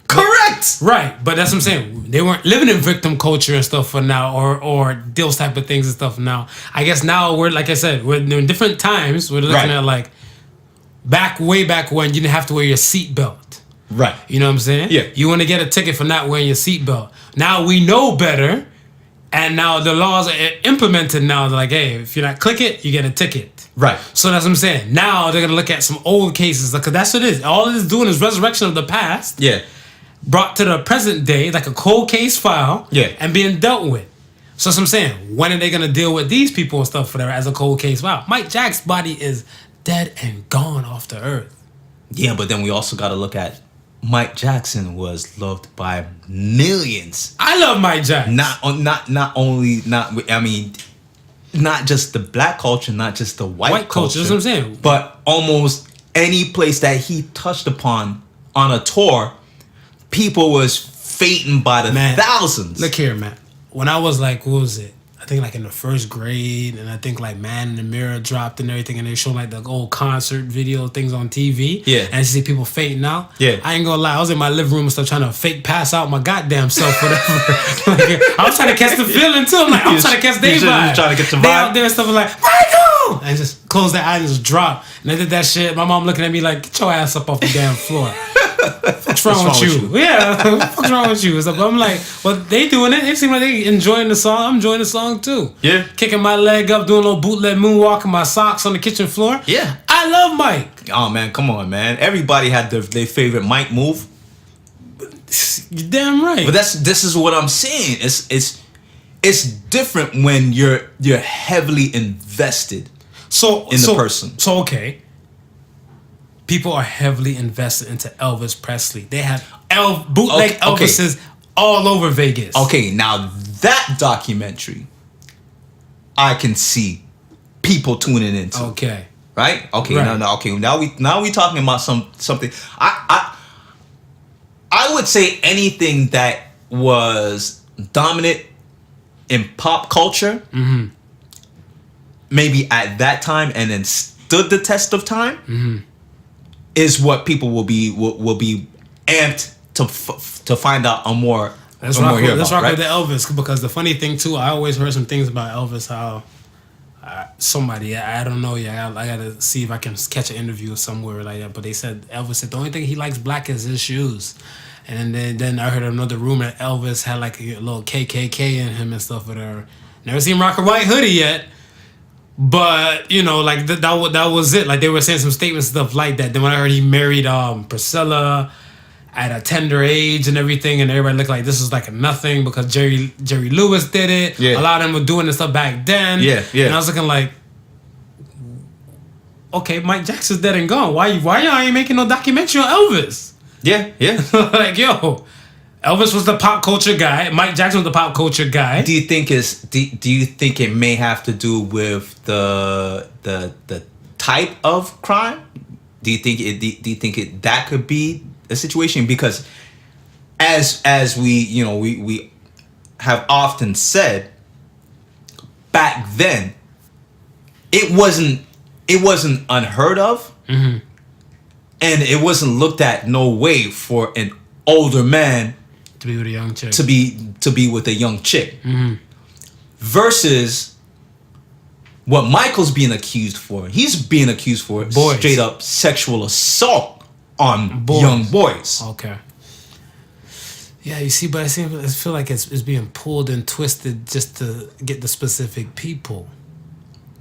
Correct. Right, but that's what I'm saying. They weren't living in victim culture and stuff for now, or those type of things and stuff now. I guess now we're, like I said, we're in different times. We're looking at like way back when you didn't have to wear your seatbelt. Right. You know what I'm saying? Yeah. You want to get a ticket for not wearing your seatbelt. Now we know better, and now the laws are implemented now. They're like, hey, if you're not click it, you get a ticket. Right. So that's what I'm saying. Now they're gonna look at some old cases, because that's what it is. All it is doing is resurrection of the past. Yeah. Brought to the present day, like a cold case file, Yeah. and being dealt with. So that's what I'm saying. When are they gonna deal with these people and stuff for that as a cold case file? Mike Jack's body is dead and gone off the earth. Yeah, but then we also got to look at Mike Jackson was loved by millions. I love Mike Jack. Not just the black culture, not just the white culture. That's what I'm saying. But almost any place that he touched upon on a tour, people was fainting by the thousands. Look here, man. When I was like, what was it? I think like in the first grade, and I think like Man in the Mirror dropped and everything, and they showed like the old concert video things on TV. Yeah. And I see people fainting out. Yeah. I ain't gonna lie, I was in my living room and stuff trying to fake pass out my goddamn self, whatever. Like, I was trying to catch the feeling too. I'm like, I'm trying to catch their vibe. Trying to get the vibe. They out there and stuff like, Michael! And just close their eyes and just drop. And I did that shit. My mom looking at me like, get your ass up off the damn floor. What's wrong with you? Yeah, what's wrong with you? So I'm like, well, they doing it. It seems like they enjoying the song. I'm enjoying the song too. Yeah. Kicking my leg up, doing a little bootleg moonwalk in my socks on the kitchen floor. Yeah. I love Mike. Oh man, come on, man. Everybody had their favorite Mike move. You're damn right. But this is what I'm saying. It's different when you're heavily invested in the person. So okay. People are heavily invested into Elvis Presley. They have bootleg Elvises all over Vegas. Okay, now that documentary, I can see people tuning into. Okay. Right? Okay. Right. No. Okay. Now we talking about something. I would say anything that was dominant in pop culture, maybe at that time, and then stood the test of time, is what people will be amped to find out a more. Let's rock with the Elvis, because the funny thing too, I always heard some things about Elvis, how somebody, I don't know, I gotta see if I can catch an interview somewhere like that, but they said Elvis said the only thing he likes black is his shoes. And then I heard another rumor that Elvis had like a little KKK in him and stuff, whatever. Never seen him rock a white hoodie yet, but you know, like that was it. Like they were saying some statements and stuff like that. Then when I heard he married Priscilla at a tender age and everything, and everybody looked like this was like a nothing because Jerry Lewis did it. Yeah. A lot of them were doing this stuff back then. Yeah. And I was looking like, okay, Mike Jackson's dead and gone. Why y'all ain't making no documentary on Elvis? Yeah. Like, yo, Elvis was the pop culture guy. Mike Jackson was the pop culture guy. Do you think it may have to do with the type of crime? Do you think that could be a situation? Because as we have often said, back then it wasn't unheard of. Mm-hmm. And it wasn't looked at no way for an older man to be with a young chick. To be with a young chick. Mm-hmm. Versus what Michael's being accused for. He's being accused for straight up sexual assault on young boys. Okay. Yeah, you see, but I feel like it's being pulled and twisted just to get the specific people.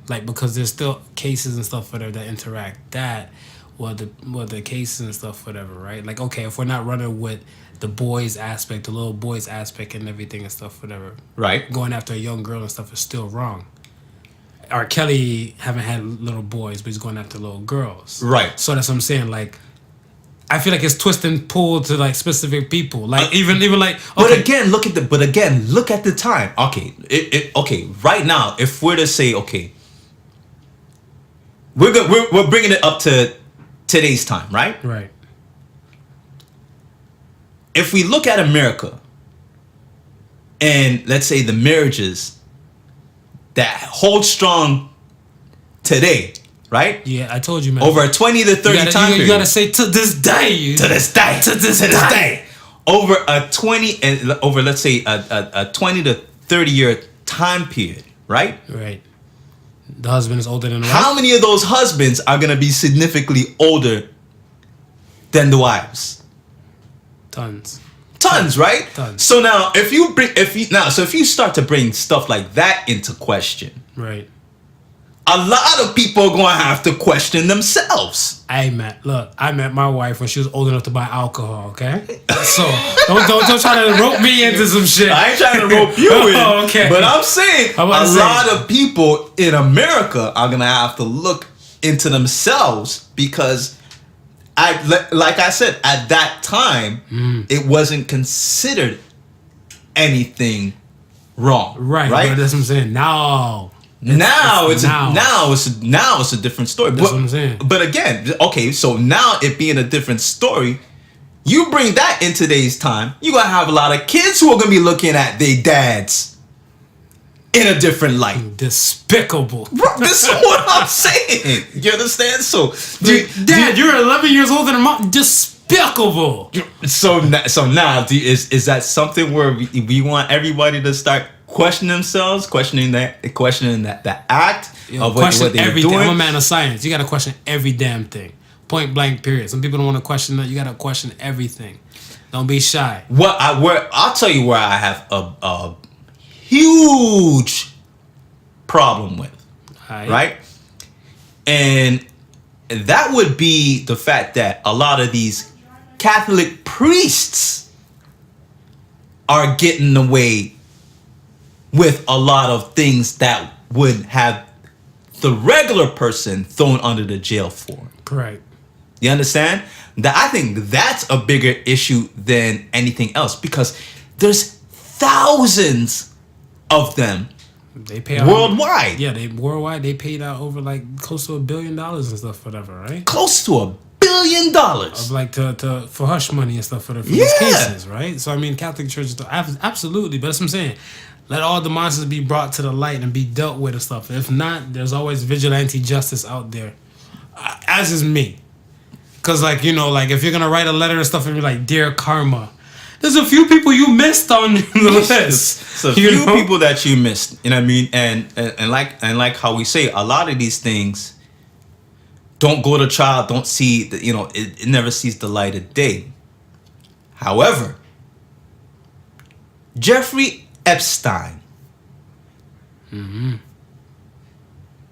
Like, because there's still cases and stuff that interact that. The cases and stuff, whatever, right? Like, okay, if we're not running with the boys aspect, the little boys aspect and everything and stuff, whatever. Right. Going after a young girl and stuff is still wrong. R. Kelly haven't had little boys, but he's going after little girls. Right. So that's what I'm saying. Like, I feel like it's twist and pull to like specific people. Like even like. Okay. But again, look at the time. Okay, okay. Right now, if we're to say, okay, we're bringing it up to today's time, right? Right. If we look at America and let's say the marriages that hold strong today, right? Yeah, I told you, man. Over a 20 to 30 time period. You gotta say to this day. To this day. To this day. Over a 20 and over, let's say a 20 to 30 year time period, right? Right. The husband is older than the wife. How many of those husbands are gonna be significantly older than the wives? Tons, right? Tons. So now, if you start to bring stuff like that into question, right? A lot of people are going to have to question themselves. I met my wife when she was old enough to buy alcohol. Okay, so don't try to rope me into some shit. I ain't trying to rope you in. Oh, okay. But I'm saying a lot of people in America are going to have to look into themselves because like I said, at that time, it wasn't considered anything wrong. Right. But that's what I'm saying. Now it's a different story. That's what I'm saying. But again, okay, so now it being a different story, you bring that in today's time, you're gonna have a lot of kids who are gonna be looking at their dads in a different light. Despicable. This is what I'm saying. You understand? So, Dad, you're 11 years older than mom. Despicable. So now, is that something where we want everybody to start questioning themselves, questioning the act of what they're everything. doing? I'm a man of science. You got to question every damn thing. Point blank. Period. Some people don't want to question that. You got to question everything. Don't be shy. I'll tell you where I have a huge problem with, right? And that would be the fact that a lot of these Catholic priests are getting away with a lot of things that would have the regular person thrown under the jail for. Correct. You understand? I think that's a bigger issue than anything else because there's thousands of them. They pay out worldwide. Worldwide. They paid out over like close to $1 billion and stuff, whatever, right? Close to $1 billion of like to for hush money and stuff for these cases, right? So I mean, Catholic Church absolutely, but that's what I'm saying. Let all the monsters be brought to the light and be dealt with and stuff. If not, there's always vigilante justice out there, as is me. Cause like if you're gonna write a letter and stuff and be like, "Dear Karma," there's a few people you missed on the list. So a few people that you missed, you know what I mean? And like how we say, a lot of these things don't go to trial, don't see it never sees the light of day. However, Jeffrey Epstein.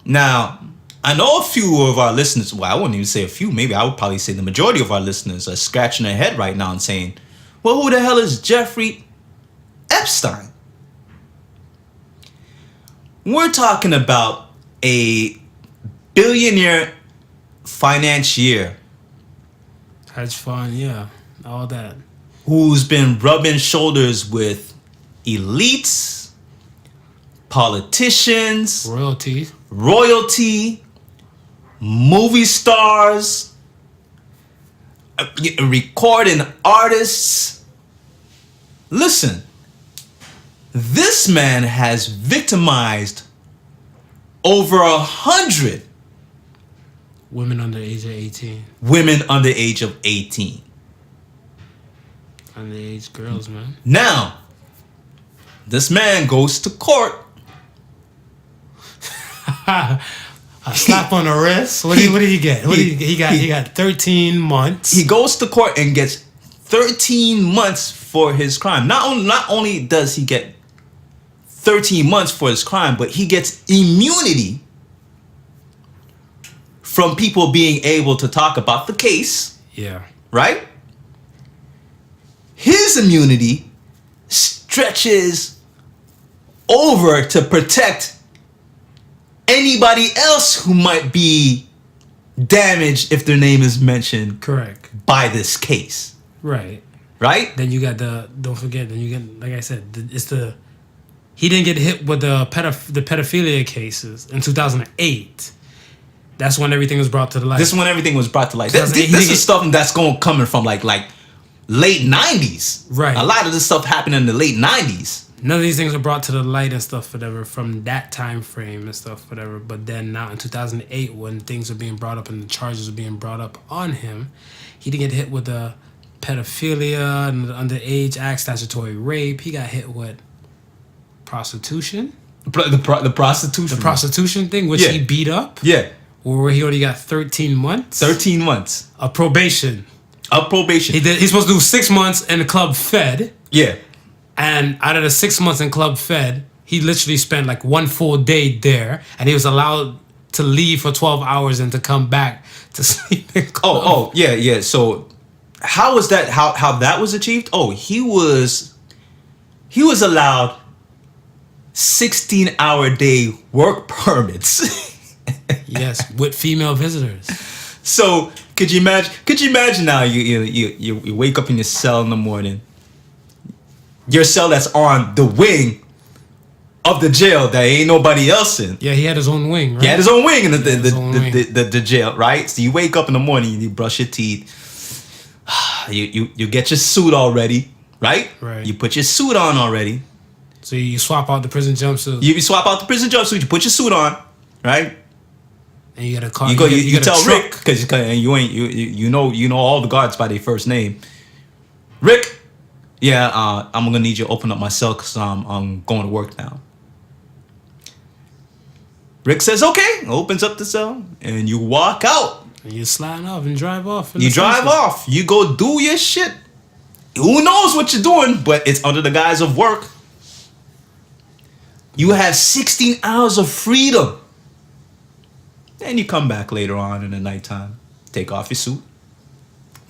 Now, I know a few of our listeners, well, I wouldn't even say a few, maybe I would probably say the majority of our listeners are scratching their head right now and saying, well, who the hell is Jeffrey Epstein? We're talking about a billionaire financier. Hedge fund, yeah. All that. Who's been rubbing shoulders with elites, politicians, royalty, movie stars, recording artists. Listen, this man has victimized over 100 women under the age of 18. Women under the age of 18. Underage girls, man. Now, this man goes to court. A slap on the wrist. What did he get? He got 13 months. He goes to court and gets 13 months for his crime. Not only does he get 13 months for his crime, but he gets immunity from people being able to talk about the case. Yeah. Right? His immunity stretches over to protect anybody else who might be damaged if their name is mentioned. Correct. By this case. Right. Right? Then you got don't forget, then you get, like I said, he didn't get hit with the pedophilia cases in 2008. That's when everything was brought to the light. This is when everything was brought to light. This He is stuff that's coming from like late 90s. Right. A lot of this stuff happened in the late 90s. None of these things were brought to the light and stuff, whatever, from that time frame and stuff, whatever. But then now in 2008, when things are being brought up and the charges are being brought up on him, he didn't get hit with the pedophilia and the underage act, statutory rape. He got hit with prostitution. The prostitution. The prostitution thing, which he beat up. Yeah. Where he only got 13 months. 13 months. Of probation. Of probation. He's supposed to do 6 months in the club fed. Yeah. And out of the 6 months in club fed, he literally spent like 1 full day there, and he was allowed to leave for 12 hours and to come back to sleep in club. Yeah. So how was that? How that was achieved? Oh, he was allowed 16-hour day work permits. Yes, with female visitors. So could you imagine now? You wake up in your cell in the morning. Your cell that's on the wing of the jail that ain't nobody else in. Yeah, he had his own wing, right? He had his own wing in the jail, right? So you wake up in the morning, you brush your teeth, you get your suit already, right? Right. You put your suit on already. So you swap out the prison jumpsuit. You swap out the prison jumpsuit, you put your suit on, right? And you got a car. You tell Rick, because you know all the guards by their first name. Rick, yeah, I'm gonna need you to open up my cell because I'm going to work now. Rick says okay, opens up the cell, and you walk out. And you slide off and drive off. You drive off. You go do your shit. Who knows what you're doing, but it's under the guise of work. You have 16 hours of freedom. Then you come back later on in the nighttime, take off your suit,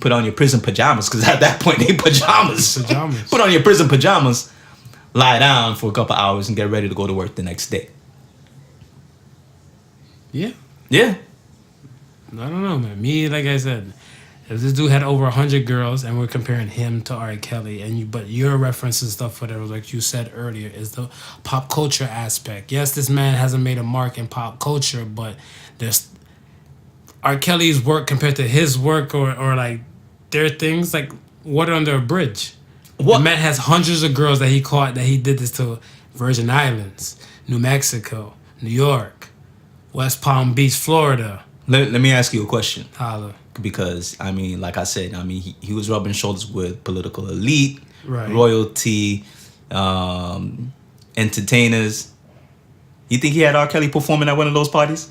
put on your prison pajamas, because at that point they pajamas. Put on your prison pajamas, lie down for a couple hours, and get ready to go to work the next day. Yeah. Yeah. I don't know, man. Me, like I said, if this dude had over 100 girls and we're comparing him to R. Kelly, but your reference and stuff, whatever, like you said earlier, is the pop culture aspect. Yes, this man hasn't made a mark in pop culture, but there's R. Kelly's work compared to his work or like their things, like water under a bridge. What? The man has hundreds of girls that he caught, that he did this to. Virgin Islands, New Mexico, New York, West Palm Beach, Florida. Let me ask you a question. Holla. Because, I mean, like I said, he was rubbing shoulders with political elite, right, royalty, entertainers. You think he had R. Kelly performing at one of those parties?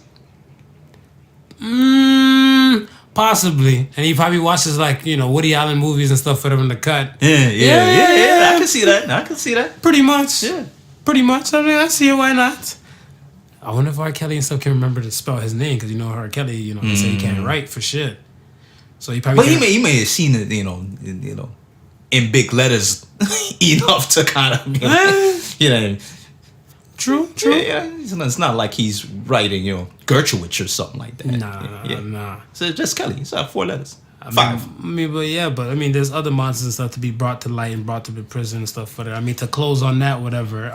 Possibly. And he probably watches, like, Woody Allen movies and stuff, whatever in the cut. Yeah. I can see that. Pretty much. Yeah. Pretty much. I mean, I see it. Why not? I wonder if R. Kelly and stuff can remember to spell his name, because R. Kelly, they say he can't write for shit. So he probably. But he may have seen it, in big letters enough to kind of, True. Yeah. It's not like he's writing, Gertrude or something like that. Nah. So it's just Kelly. It's 4 letters. 5. But there's other monsters and stuff to be brought to light and brought to the prison and stuff for that. To close on that, whatever.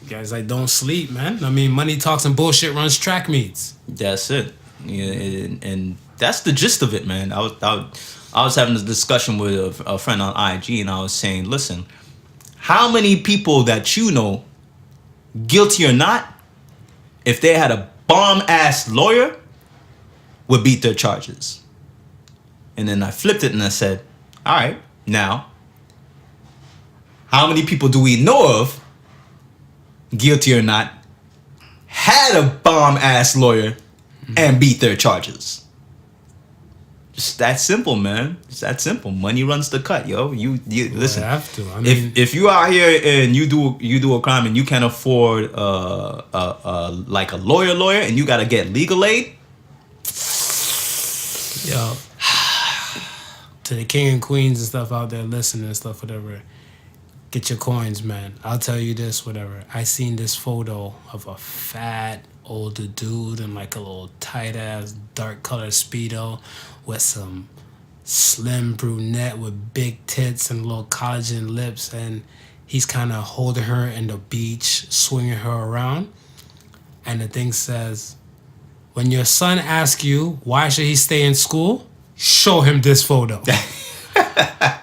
Guys, don't sleep, man. Money talks and bullshit runs track meets. That's it. Yeah, and that's the gist of it, man. I was having this discussion with a friend on IG, and I was saying, listen, how many people that you know, guilty or not, if they had a bomb-ass lawyer, would beat their charges? And then I flipped it and I said, all right, now, how many people do we know of, guilty or not, had a bomb-ass lawyer and beat their charges? Just that simple, man. It's that simple. Money runs the cut, yo. You listen. I have to. If you out here and you do a crime and you can't afford like a lawyer and you gotta get legal aid, yo, to the king and queens and stuff out there listening and stuff, whatever, get your coins, man. I'll tell you this, whatever. I seen this photo of a fat older dude in like a little tight ass dark colored Speedo with some slim brunette with big tits and little collagen lips, and he's kind of holding her in the beach, swinging her around, and the thing says, when your son asks you why should he stay in school, show him this photo.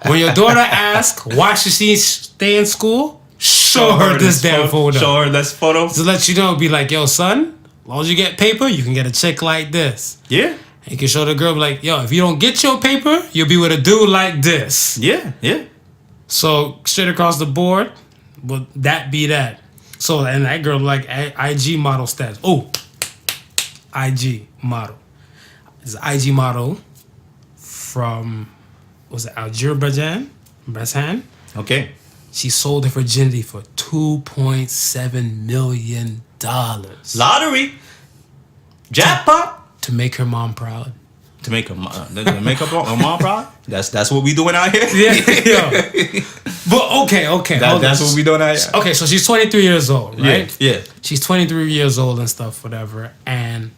When your daughter asks why should she stay in school, show her this damn photo. Show her this photo. To let you know, be like, yo, son, as long as you get paper, you can get a chick like this. Yeah. And you can show the girl, be like, yo, if you don't get your paper, you'll be with a dude like this. Yeah, yeah. So, straight across the board, but that be that. So, and that girl, like, IG model stats. Oh, IG model. It's an IG model from, was it Azerbaijan? Okay. She sold her virginity for $2.7 million. Lottery. Jackpot. To make her mom proud. To make her mom proud? That's what we doing out here? Yeah. But okay. That's what we doing out here? Okay, so she's 23 years old, right? Yeah. She's 23 years old and stuff, whatever. And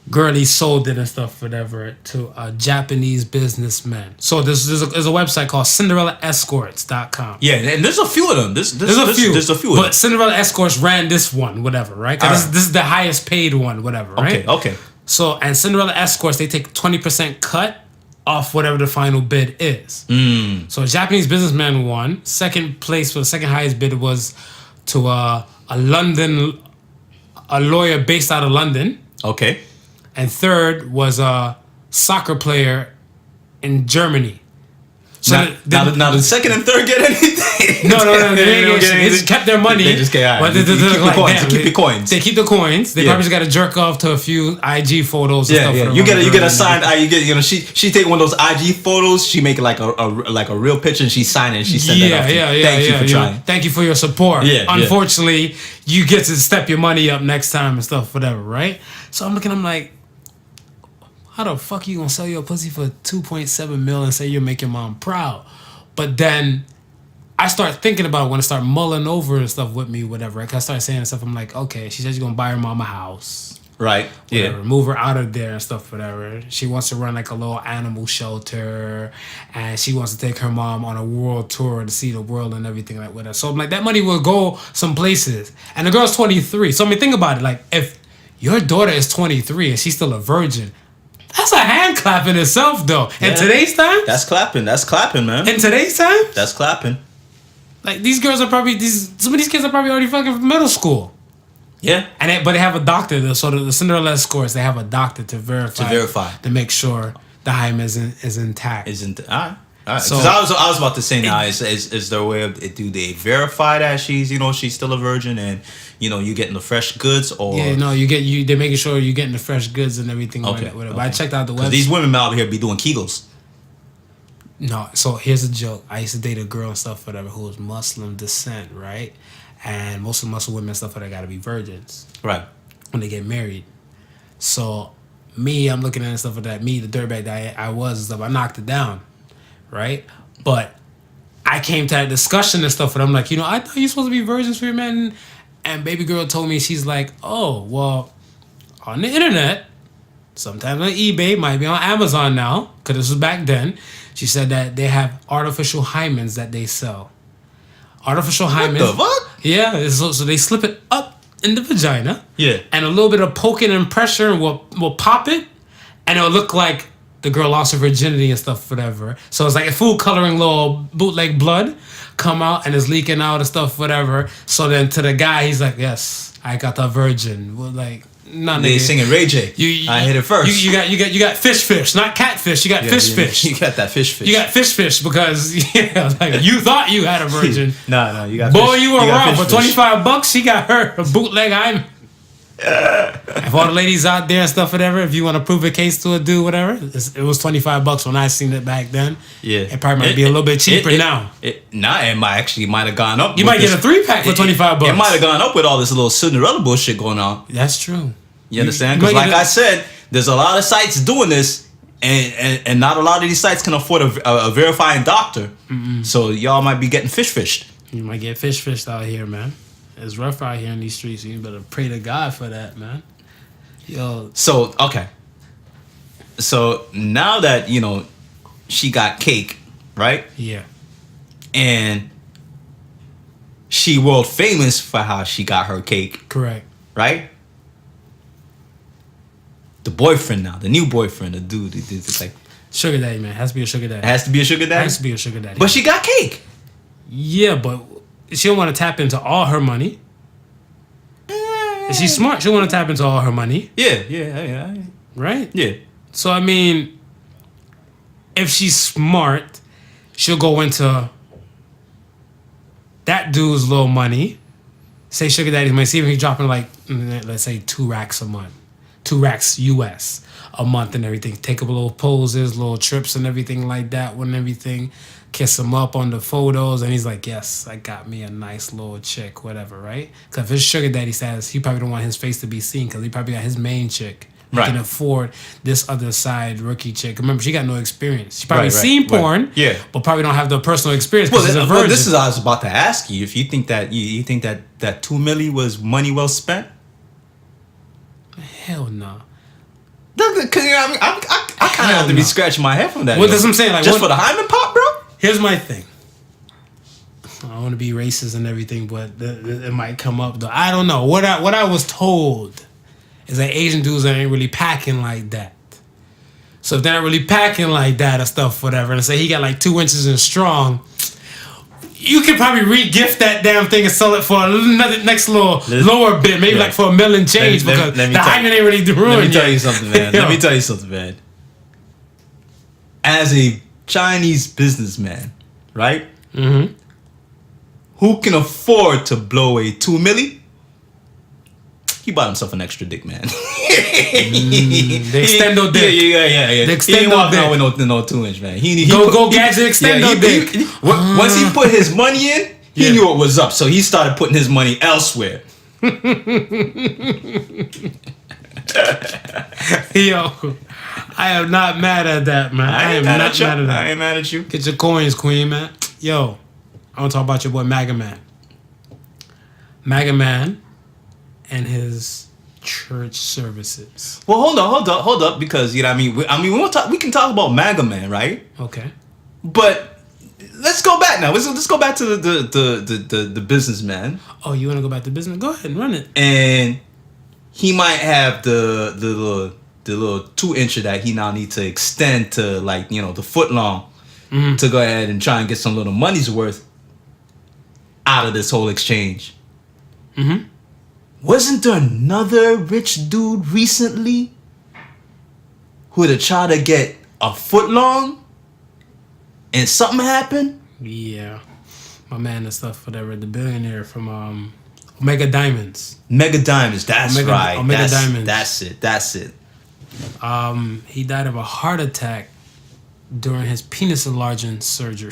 girlie sold it and stuff, whatever, to a Japanese businessman. So there's a website called CinderellaEscorts.com. Yeah, and there's a few of them. There's a few. But Cinderella Escorts ran this one, whatever, right? This is the highest paid one, whatever, right? Okay. So, and Cinderella Escorts, they take 20% cut off whatever the final bid is. So a Japanese businessman won. Second place for the second highest bid was to a lawyer based out of London. Okay. And third was a soccer player in Germany. So now the second and third get anything? No. They just kept their money. They just keep the coins. They keep the coins. They probably just got to jerk off to a few IG photos. Yeah. You get a signed. She take one of those IG photos. She make it like a real picture and she sign it and she send it off. Thank you for trying. Thank you for your support. Yeah. Unfortunately, you get to step your money up next time and stuff, whatever, right? So I'm like, how the fuck you gonna sell your pussy for $2.7 million and say you'll make your mom proud? But then I start thinking about it when I start mulling over and stuff with me, whatever. Right? I start saying stuff. I'm like, okay, she said she's gonna buy her mom a house. Right. Whatever. Yeah. Move her out of there and stuff, whatever. She wants to run like a little animal shelter, and she wants to take her mom on a world tour to see the world and everything like that. So I'm like, that money will go some places. And the girl's 23. So I mean, think about it. Like, if your daughter is 23 and she's still a virgin, that's a hand clap in itself, though. In today's time, that's clapping, man. In today's time, that's clapping. Like, these girls are probably some of these kids are probably already fucking from middle school. Yeah, but they have a doctor though. So the Cinderella Escorts, they have a doctor to verify to make sure the hymen is intact. All right. So I was about to say now is there a way of do they verify that she's still a virgin and you getting the fresh goods or they're making sure you're getting the fresh goods and everything like that. But I checked out the website. These women out here be doing Kegels. No, so here's a joke. I used to date a girl and stuff whatever who was Muslim descent, right? And most of the Muslim women and stuff like that gotta be virgins, right? When they get married. So I'm looking at stuff like that. Me, the dirtbag that I was and stuff, I knocked it down, right? But I came to that discussion and stuff, and I'm like, I thought you're supposed to be virgins for your man. And baby girl told me, she's like, oh, well, on the internet, sometimes on eBay, might be on Amazon now, because this was back then. She said that they have artificial hymens that they sell. Artificial hymens. What the fuck? Yeah, so they slip it up in the vagina. Yeah. And a little bit of poking and pressure will pop it, and it'll look like the girl lost her virginity and stuff, whatever. So it's like a food coloring little bootleg blood come out and is leaking out and stuff, whatever. So then to the guy, he's like, yes, I got the virgin. Well, like, nah, they singing Ray J. I hit it first. You got fish, not catfish. You got fish. You got that fish. You got fish because like you thought you had a virgin. No, you got. Boy, you were wrong. For $25, she got her a bootleg hymen. If all the ladies out there and stuff, whatever, if you want to prove a case to a dude, whatever, it was $25 when I seen it back then. Yeah, it probably might be a little bit cheaper now. It might have gone up. You might get a 3-pack for $25. It might have gone up with all this little Cinderella bullshit going on. That's true. You understand? Because like I said, there's a lot of sites doing this, and not a lot of these sites can afford a verifying doctor. Mm-mm. So y'all might be getting fished. You might get fished out here, man. It's rough out here in these streets. So you better pray to God for that, man. Yo. So okay. So now that she got cake, right? Yeah. And she world famous for how she got her cake. Correct. Right? the boyfriend now, the new boyfriend, the dude. It's like Sugar daddy, man. Has to be a sugar daddy. it has to be a sugar daddy. Has to be a sugar daddy. But she got cake. Yeah, but she don't want to tap into all her money. If she's smart, she want to tap into all her money. Yeah. Right? Yeah. So, I mean, if she's smart, she'll go into that dude's little money. Say sugar daddy's money. See if he's dropping like, let's say 2 racks a month. 2 racks US a month and everything. Take up little poses, little trips and everything like that and everything. Kiss him up on the photos. And he's like, yes, I got me a nice little chick, whatever, right? Because if his sugar daddy status, he probably don't want his face to be seen because he probably got his main chick. He can afford this other side rookie chick. Remember, she got no experience. She probably seen porn, but probably don't have the personal experience because she's a virgin. This is what I was about to ask you. If you think that you think that $2 million was money well spent? Hell no. Because I kind of have to be scratching my head from that. What does I'm saying? Like, just for the hymen pop, bro? Here's my thing. I don't want to be racist and everything, but it might come up though. I don't know. What I was told is that Asian dudes ain't really packing like that. So if they're not really packing like that or stuff, whatever, and say he got like 2 inches and strong, you could probably re-gift that damn thing and sell it for another next little lower bit, maybe like for $1 million change because the hymen ain't really ruined. Let me tell you something, man. Let me tell you something, man. As a Chinese businessman, right? Mm-hmm. Who can afford to blow a $2 million? He bought himself an extra dick, man. The extendo dick. Yeah. The He ain't extendo walking dick. out with no 2-inch, man. Go gadget extendo dick. Once he put his money in, he knew it was up, so he started putting his money elsewhere. Yo, I am not mad at that, man. I am not mad at that. I ain't mad at you. Get your coins, queen, man. Yo, I want to talk about your boy MAGA Man. MAGA Man and his church services. Well, hold up, because you know what I mean. We can talk about MAGA Man, right? Okay. But let's go back now. Let's go back to the businessman. Oh, you want to go back to business? Go ahead and run it. And he might have the little 2-incher that he now need to extend to, like, you know, the foot long to go ahead and try and get some little money's worth out of this whole exchange. Mm-hmm. Wasn't there another rich dude recently who had tried to get a foot long and something happened? Yeah. My man and stuff, whatever. The billionaire from Omega Diamonds. Mega Diamonds, that's right. Omega Diamonds. That's it. He died of a heart attack during his penis enlarging surgery.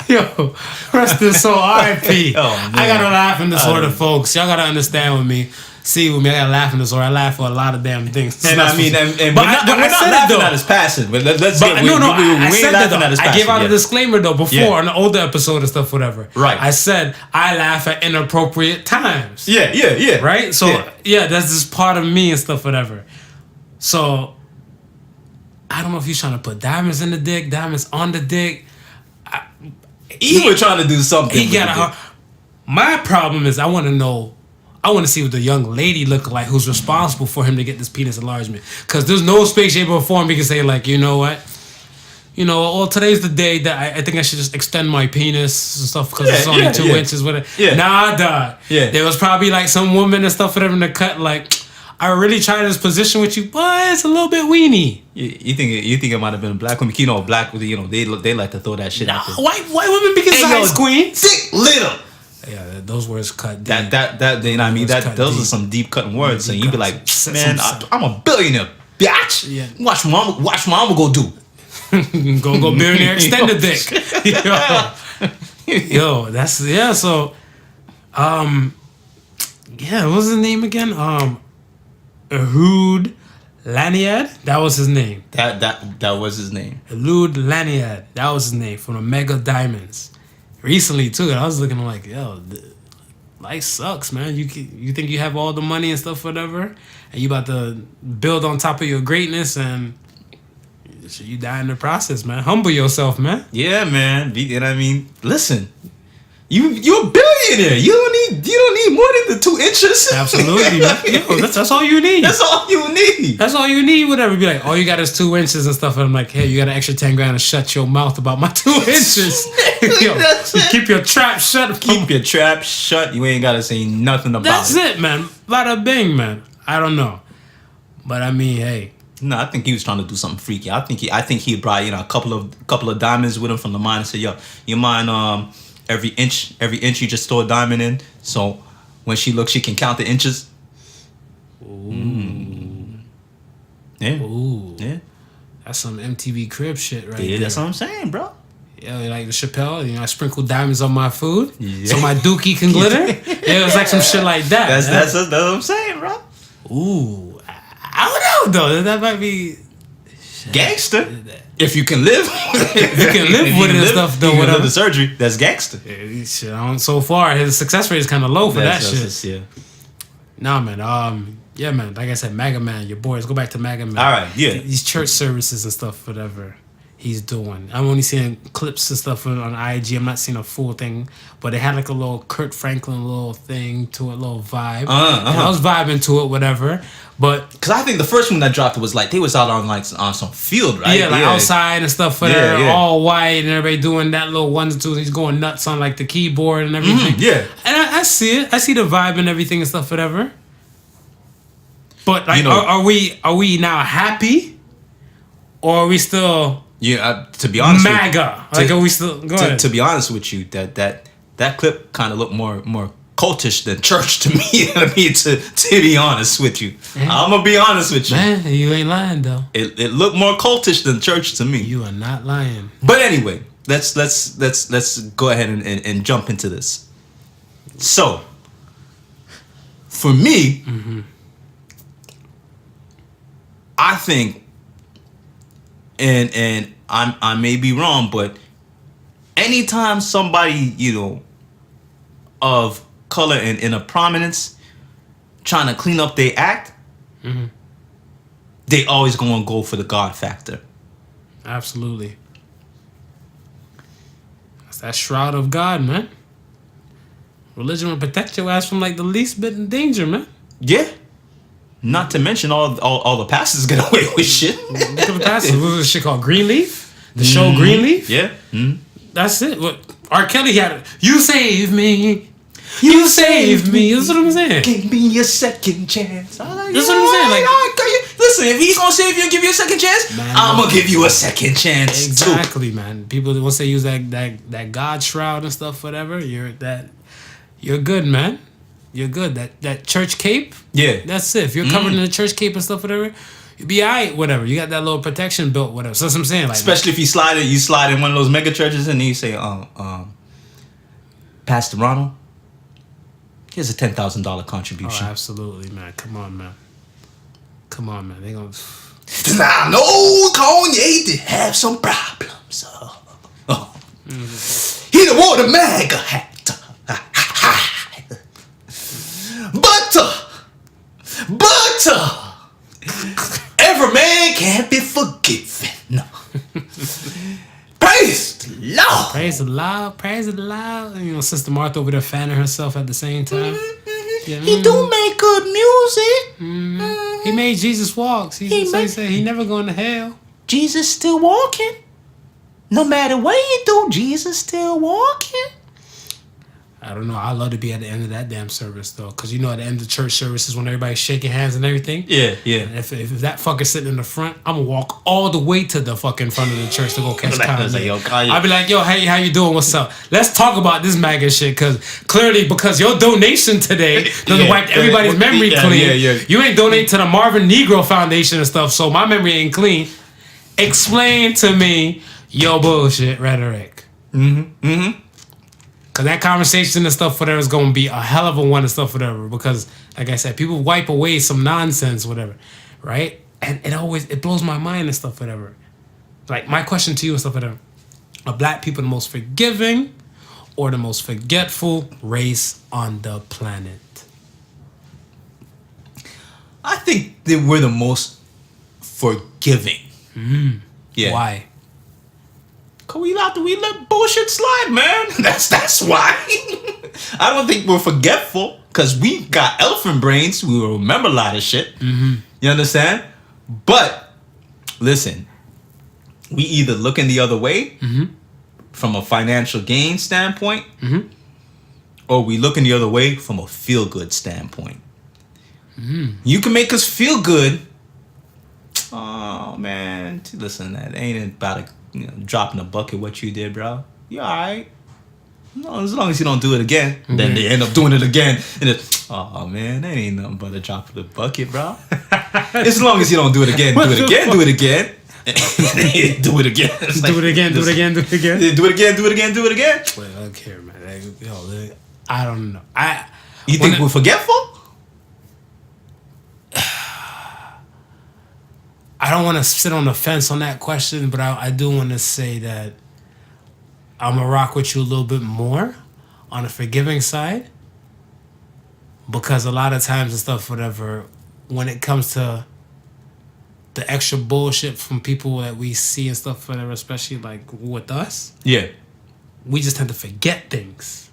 Yo, rest his soul, R.I.P. I gotta laugh in disorder, folks. Y'all gotta understand with me. See with me, I gotta laugh in disorder. I laugh for a lot of damn things. And I mean, we're not laughing at his passing. But let's get. We ain't laughing at his passing. I gave out a disclaimer though before on the older episode and stuff, whatever. Right. I said I laugh at inappropriate times. Yeah. Right. So that's just part of me and stuff, whatever. So I don't know if he's trying to put diamonds in the dick, diamonds on the dick. He was trying to do something. He got my problem is I want to see what the young lady look like who's responsible for him to get this penis enlargement. Because there's no space, shape, or form he can say, like, you know what? You know, well, today's the day that I think I should just extend my penis and stuff because it's only 2 inches. Whatever. Nah, dog. There was probably like some woman and stuff for them to cut, like, I really tried this position with you, but it's a little bit weenie. You think it might have been a black woman? You know, black, you know, they like to throw that shit out there. White women because size queens. Dick little. Yeah, those words cut deep. That you know what I mean? Those are some deep cutting words. And you be like, man, I'm a billionaire, bitch. Yeah. Watch mama go do. go billionaire extended dick. Yo, that's so what's his name again? Ehud Laniad? That was his name. That was his name. Ehud Laniad. That was his name from the Mega Diamonds. Recently too, I was looking like, yo, life sucks, man. You think you have all the money and stuff, whatever, and you about to build on top of your greatness, and you die in the process, man. Humble yourself, man. Yeah, man. You know what I mean? Listen, You're a billionaire. You don't need more than the 2 inches. Absolutely, man. Yo, that's all you need. That's all you need. That's all you need. Whatever. Be like, all you got is 2 inches and stuff. And I'm like, hey, you got an extra 10 grand to shut your mouth about my 2 inches. Yo, keep your trap shut. Keep your trap shut. You ain't gotta say nothing about That's it. it, man. Bada bing, man. I don't know, but I mean, hey. No, I think he was trying to do something freaky. I think he brought a couple of diamonds with him from the mine and said, yo, you mind every inch you just throw a diamond in, so when she looks she can count the inches. Ooh. Yeah. Ooh. Yeah. That's some MTV Crib shit right Yeah, there. that's what I'm saying, bro. Yeah, like the Chappelle, I sprinkle diamonds on my food Yeah. so my dookie can glitter. Yeah, it was like some shit like that. That's what I'm saying, bro. Ooh. I don't know, though. That might be... Gangster. If you can live. If you can live with it and stuff, though, you can whatever. live the surgery, that's gangster. Yeah, shit, so far, his success rate is kind of low for that shit. Yeah. Nah, man. Yeah, man. Like I said, MAGA man, your boys. Go back to MAGA man. All right, yeah. These church services and stuff, whatever he's doing. I'm only seeing clips and stuff on IG. I'm not seeing a full thing, but they had like a little Kurt Franklin little thing to it, little vibe. And I was vibing to it, whatever. But because I think the first one that dropped was like they was out on some field, right? yeah, like outside and stuff, whatever, all white and everybody doing that little ones and twos. He's going nuts on like the keyboard and everything. Yeah, and I see it. I see the vibe and everything and stuff, whatever. But like, are we now happy, or are we still? Yeah, to be honest, MAGA. Are we still? Go ahead. To be honest with you, that clip kind of looked more cultish than church to me. I mean, to be honest with you, I'm gonna be honest with you. Man, you ain't lying though. It looked more cultish than church to me. You are not lying. But anyway, let's go ahead and jump into this. So, for me, I think, and I may be wrong, but anytime somebody of color and in a prominence trying to clean up their act, they always gonna go for the God factor. Absolutely. That's that shroud of God, man. Religion will protect your ass from like the least bit in danger, man. Yeah. Not to mention all the pastors get away with shit. Look at the pastors. What was this shit called? Greenleaf? The show Greenleaf? Yeah. That's it. What R. Kelly had it. You saved me. You saved me. That's what I'm saying. Give me a second chance. That's what I'm saying. Like, listen, if he's gonna save you and give you a second chance, I'm gonna give you a second chance. Exactly, man. People once they use that God shroud and stuff, whatever, you're good, man. You're good. That church cape. Yeah. That's it. If you're covered in the church cape and stuff, whatever, you'll be alright. Whatever. You got that little protection built. Whatever. So that's what I'm saying. Like, especially if you slide in one of those mega churches and then you say, Pastor Ronald, here's a $10,000 contribution. Oh, absolutely, man. Come on, man. They gonna. Now I know Kanye did have some problems. He done wore the MAGA hat. But every man can't be forgiven. No. Praise the Lord. Praise the Lord. Praise the Lord. Sister Martha over there fanning herself at the same time. Yeah, he do make good music. He made Jesus walks. He said he never going to hell. Jesus still walking. No matter what you do, Jesus still walking. I don't know. I love to be at the end of that damn service though, because at the end of church service is when everybody's shaking hands and everything. Yeah. And if that fucker sitting in the front, I'm gonna walk all the way to the fucking front of the church to go catch Kanye. I'll be like, yo, hey, how you doing? What's up? Let's talk about this MAGA shit, because your donation today doesn't wipe everybody's memory clean. Yeah. You ain't donate to the Marvin Negro Foundation and stuff, so my memory ain't clean. Explain to me your bullshit rhetoric. Because that conversation and stuff, whatever, is going to be a hell of a one and stuff, whatever. Because, like I said, people wipe away some nonsense, whatever, right? And it blows my mind and stuff, whatever. Like, my question to you and stuff, whatever. Are black people the most forgiving or the most forgetful race on the planet? I think that we're the most forgiving. Yeah. Why? Cause we let bullshit slide, man. That's why. I don't think we're forgetful. Cause we got elephant brains. We will remember a lot of shit. Mm-hmm. You understand? But listen, we either looking the other way from a financial gain standpoint, or we looking the other way from a feel good standpoint. You can make us feel good. Oh man, listen, that ain't about dropping a bucket what you did, bro. You alright. No, as long as you don't do it again. Then they end up doing it again. And oh man, that ain't nothing but a drop of the bucket, bro. As long as you don't do it again, do it again. Do it again. Do it again. Do it again. Do it again. Do it again. Do it again. Do it again. Do it again. Well, I don't care, man. I don't know. You think we're forgetful? I don't want to sit on the fence on that question, but I do want to say that I'm going to rock with you a little bit more on the forgiving side, because a lot of times and stuff, whatever, when it comes to the extra bullshit from people that we see and stuff, whatever, especially like with us, we just tend to forget things,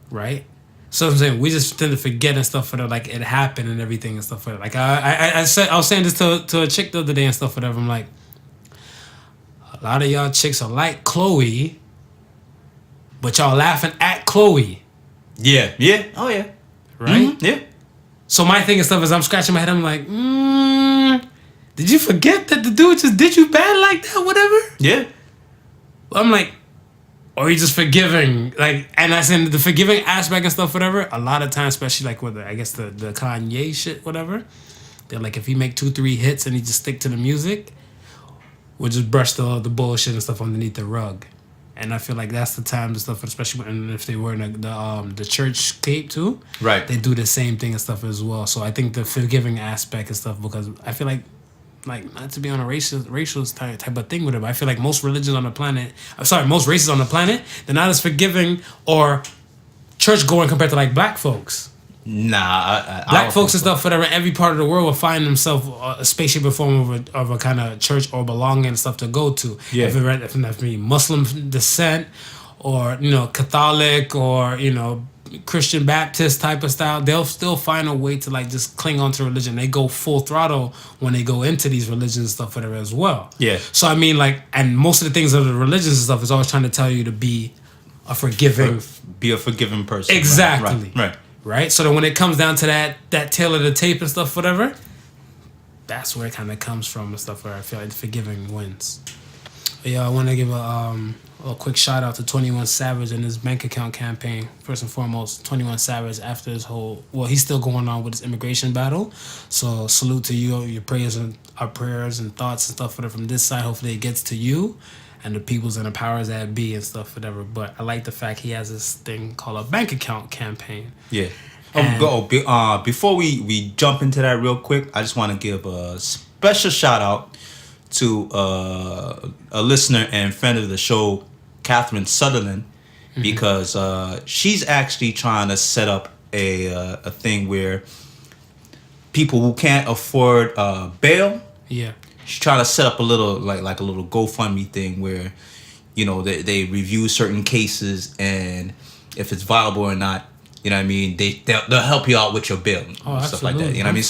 right? So I'm saying we just tend to forget and stuff, whatever, like it happened and everything and stuff, whatever. Like I was saying this to a chick the other day and stuff, whatever. I'm like, a lot of y'all chicks are like Chloe, but y'all laughing at Chloe. Yeah. Oh yeah. Right? Mm-hmm. Yeah. So my thing and stuff is I'm scratching my head. I'm like, did you forget that the dude just did you bad like that? Whatever. Yeah. I'm like, or are you just forgiving? Like, and I said the forgiving aspect and stuff, whatever. A lot of times, especially like with I guess the Kanye shit, whatever. They're like, if he make 2-3 hits and he just stick to the music, we'll just brush the bullshit and stuff underneath the rug. And I feel like that's the time and stuff, especially when if they were in the church cape too. Right. They do the same thing and stuff as well. So I think the forgiving aspect and stuff, because I feel like not to be on a racial type of thing with it, but I feel like most religions on the planet, most races on the planet, they're not as forgiving or church going compared to like black folks. Nah, black folks and stuff, whatever, every part of the world will find themselves a space, shape, or form of a kind of church or belonging and stuff to go to. Yeah. If it be Muslim descent or, Catholic or, Christian Baptist type of style, they'll still find a way to like just cling on to religion. They go full throttle when they go into these religions and stuff, whatever as well. Yeah. So I mean, like, and most of the things of the religions and stuff is always trying to tell you to be a forgiving, be a forgiving person. Exactly. Right. So then when it comes down to that tail of the tape and stuff, whatever, that's where it kind of comes from and stuff, where I feel like forgiving wins. But yeah, I want to give a quick shout out to 21 Savage and his bank account campaign. First and foremost, 21 Savage, after his he's still going on with his immigration battle. So salute to you, your prayers and our prayers and thoughts and stuff, whatever, from this side. Hopefully it gets to you and the peoples and the powers that be and stuff, whatever. But I like the fact he has this thing called a bank account campaign. Yeah. Before we jump into that real quick, I just want to give a special shout out to a listener and friend of the show, Catherine Sutherland, because she's actually trying to set up a thing where people who can't afford bail. Yeah. She's trying to set up a little like a little GoFundMe thing where, they review certain cases, and if it's viable or not, you know what I mean, they'll help you out with your bill and stuff like that. You know what I mean?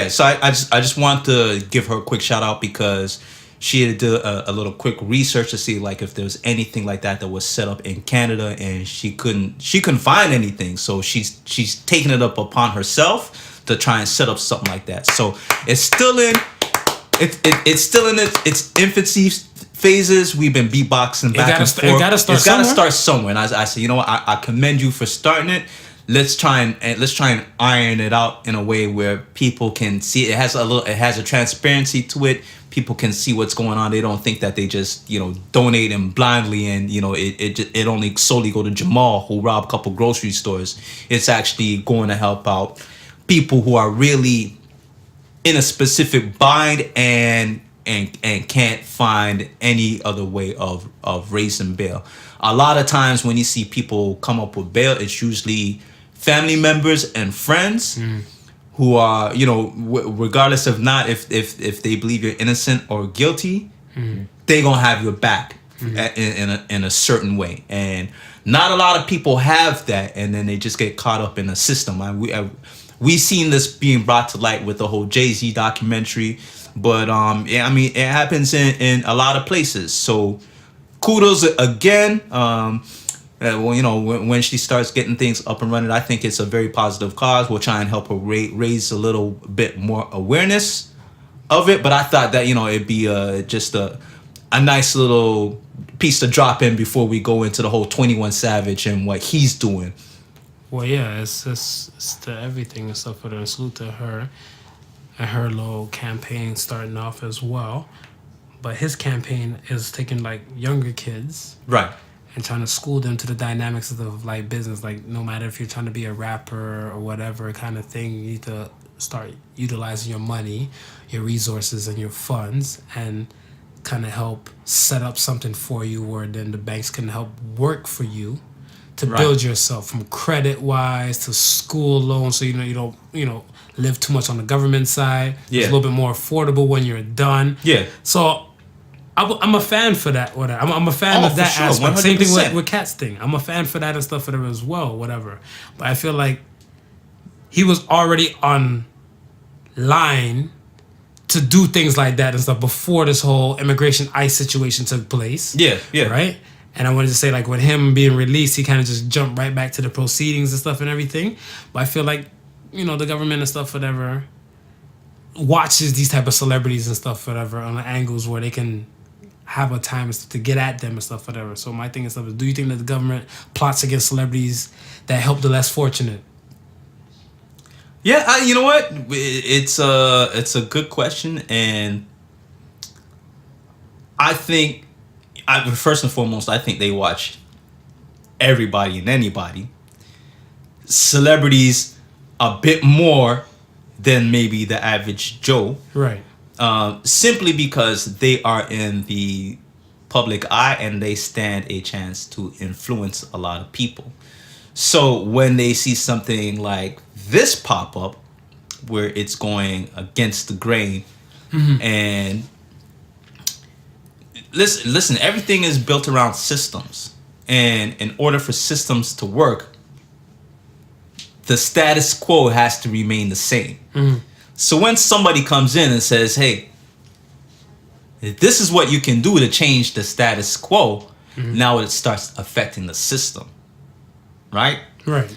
So I just want to give her a quick shout out because she had to do a little quick research to see like if there was anything like that was set up in Canada, and she couldn't find anything. So she's taking it up upon herself to try and set up something like that. So it's still in its infancy phases. We've been beatboxing back and forth. It's gotta start somewhere. And I said, you know what? I commend you for starting it. Let's try and iron it out in a way where people can see it has a transparency to it. People can see what's going on. They don't think that they just donate and blindly and it only solely go to Jamal who robbed a couple grocery stores. It's actually going to help out people who are really in a specific bind and can't find any other way of raising bail. A lot of times when you see people come up with bail, it's usually family members and friends who are, regardless of not if they believe you're innocent or guilty, they gonna have your back. in a certain way, and not a lot of people have that, and then they just get caught up in the system. We seen this being brought to light with the whole Jay-Z documentary, but yeah, I mean, it happens in a lot of places. So kudos again. Well, you know, when she starts getting things up and running, I think it's a very positive cause. We'll try and help her raise a little bit more awareness of it. But I thought that, you know, it'd be just a nice little piece to drop in before we go into the whole 21 Savage and what he's doing. Well, yeah, it's to everything and stuff for her. Salute to her and her little campaign starting off as well. But his campaign is taking like younger kids, right, and trying to school them to the dynamics of like business. Like no matter if you're trying to be a rapper or whatever kind of thing, you need to start utilizing your money, your resources, and your funds, and kind of help set up something for you where then the banks can help work for you to build yourself from credit wise to school loans, so you don't live too much on the government side. Yeah. It's a little bit more affordable when you're done. Yeah. So I'm a fan for that. Whatever. I'm a fan of that sure, aspect. 100%. Same thing with Kat's thing. I'm a fan for that and stuff for them as well. Whatever. But I feel like he was already on line to do things like that and stuff before this whole immigration ICE situation took place. Yeah. Yeah. Right? And I wanted to say, like, with him being released, he kind of just jumped right back to the proceedings and stuff and everything. But I feel like, you know, the government and stuff, whatever, watches these type of celebrities and stuff, whatever, on the angles where they can have a time to get at them and stuff, whatever. So my thing and stuff is, do you think that the government plots against celebrities that help the less fortunate? Yeah, you know what? It's a good question, and I think, first and foremost, I think they watch everybody and anybody. Celebrities a bit more than maybe the average Joe. Right. Simply because they are in the public eye and they stand a chance to influence a lot of people. So when they see something like this pop up, where it's going against the grain, and listen, everything is built around systems, and in order for systems to work, the status quo has to remain the same. So when somebody comes in and says, hey, this is what you can do to change the status quo, now it starts affecting the system. Right? Right.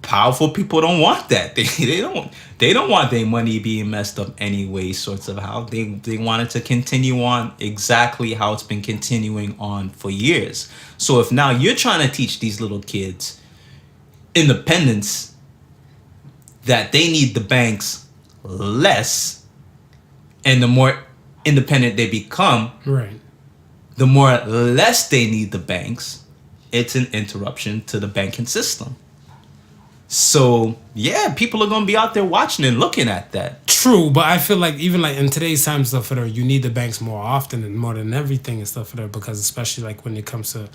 Powerful people don't want that. They don't want their money being messed up anyway, sorts of how. They want it to continue on exactly how it's been continuing on for years. So if now you're trying to teach these little kids independence, that they need the banks less, and the more independent they become, Right. the more less they need the banks, it's an interruption to the banking system. So yeah, people are gonna be out there watching and looking at that. True, but I feel like even like in today's times stuff for there, you need the banks more often and more than everything and stuff for there, because especially like when it comes to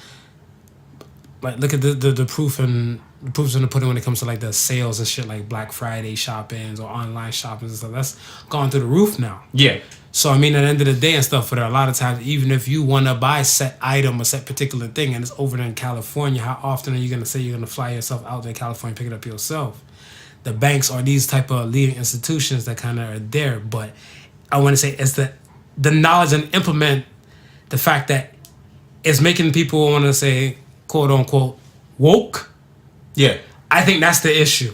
like, look at the proof and the proofs in the pudding when it comes to like the sales and shit, like Black Friday shoppings or online shoppings and stuff. That's gone through the roof now. Yeah. So I mean, at the end of the day and stuff for there, a lot of times, even if you want to buy set item or set particular thing and it's over there in California, how often are you gonna say you're gonna fly yourself out there in California and pick it up yourself? The banks are these type of leading institutions that kind of are there, but I want to say it's the knowledge and implement the fact that it's making people want to say, quote unquote, woke. Yeah. I think that's the issue.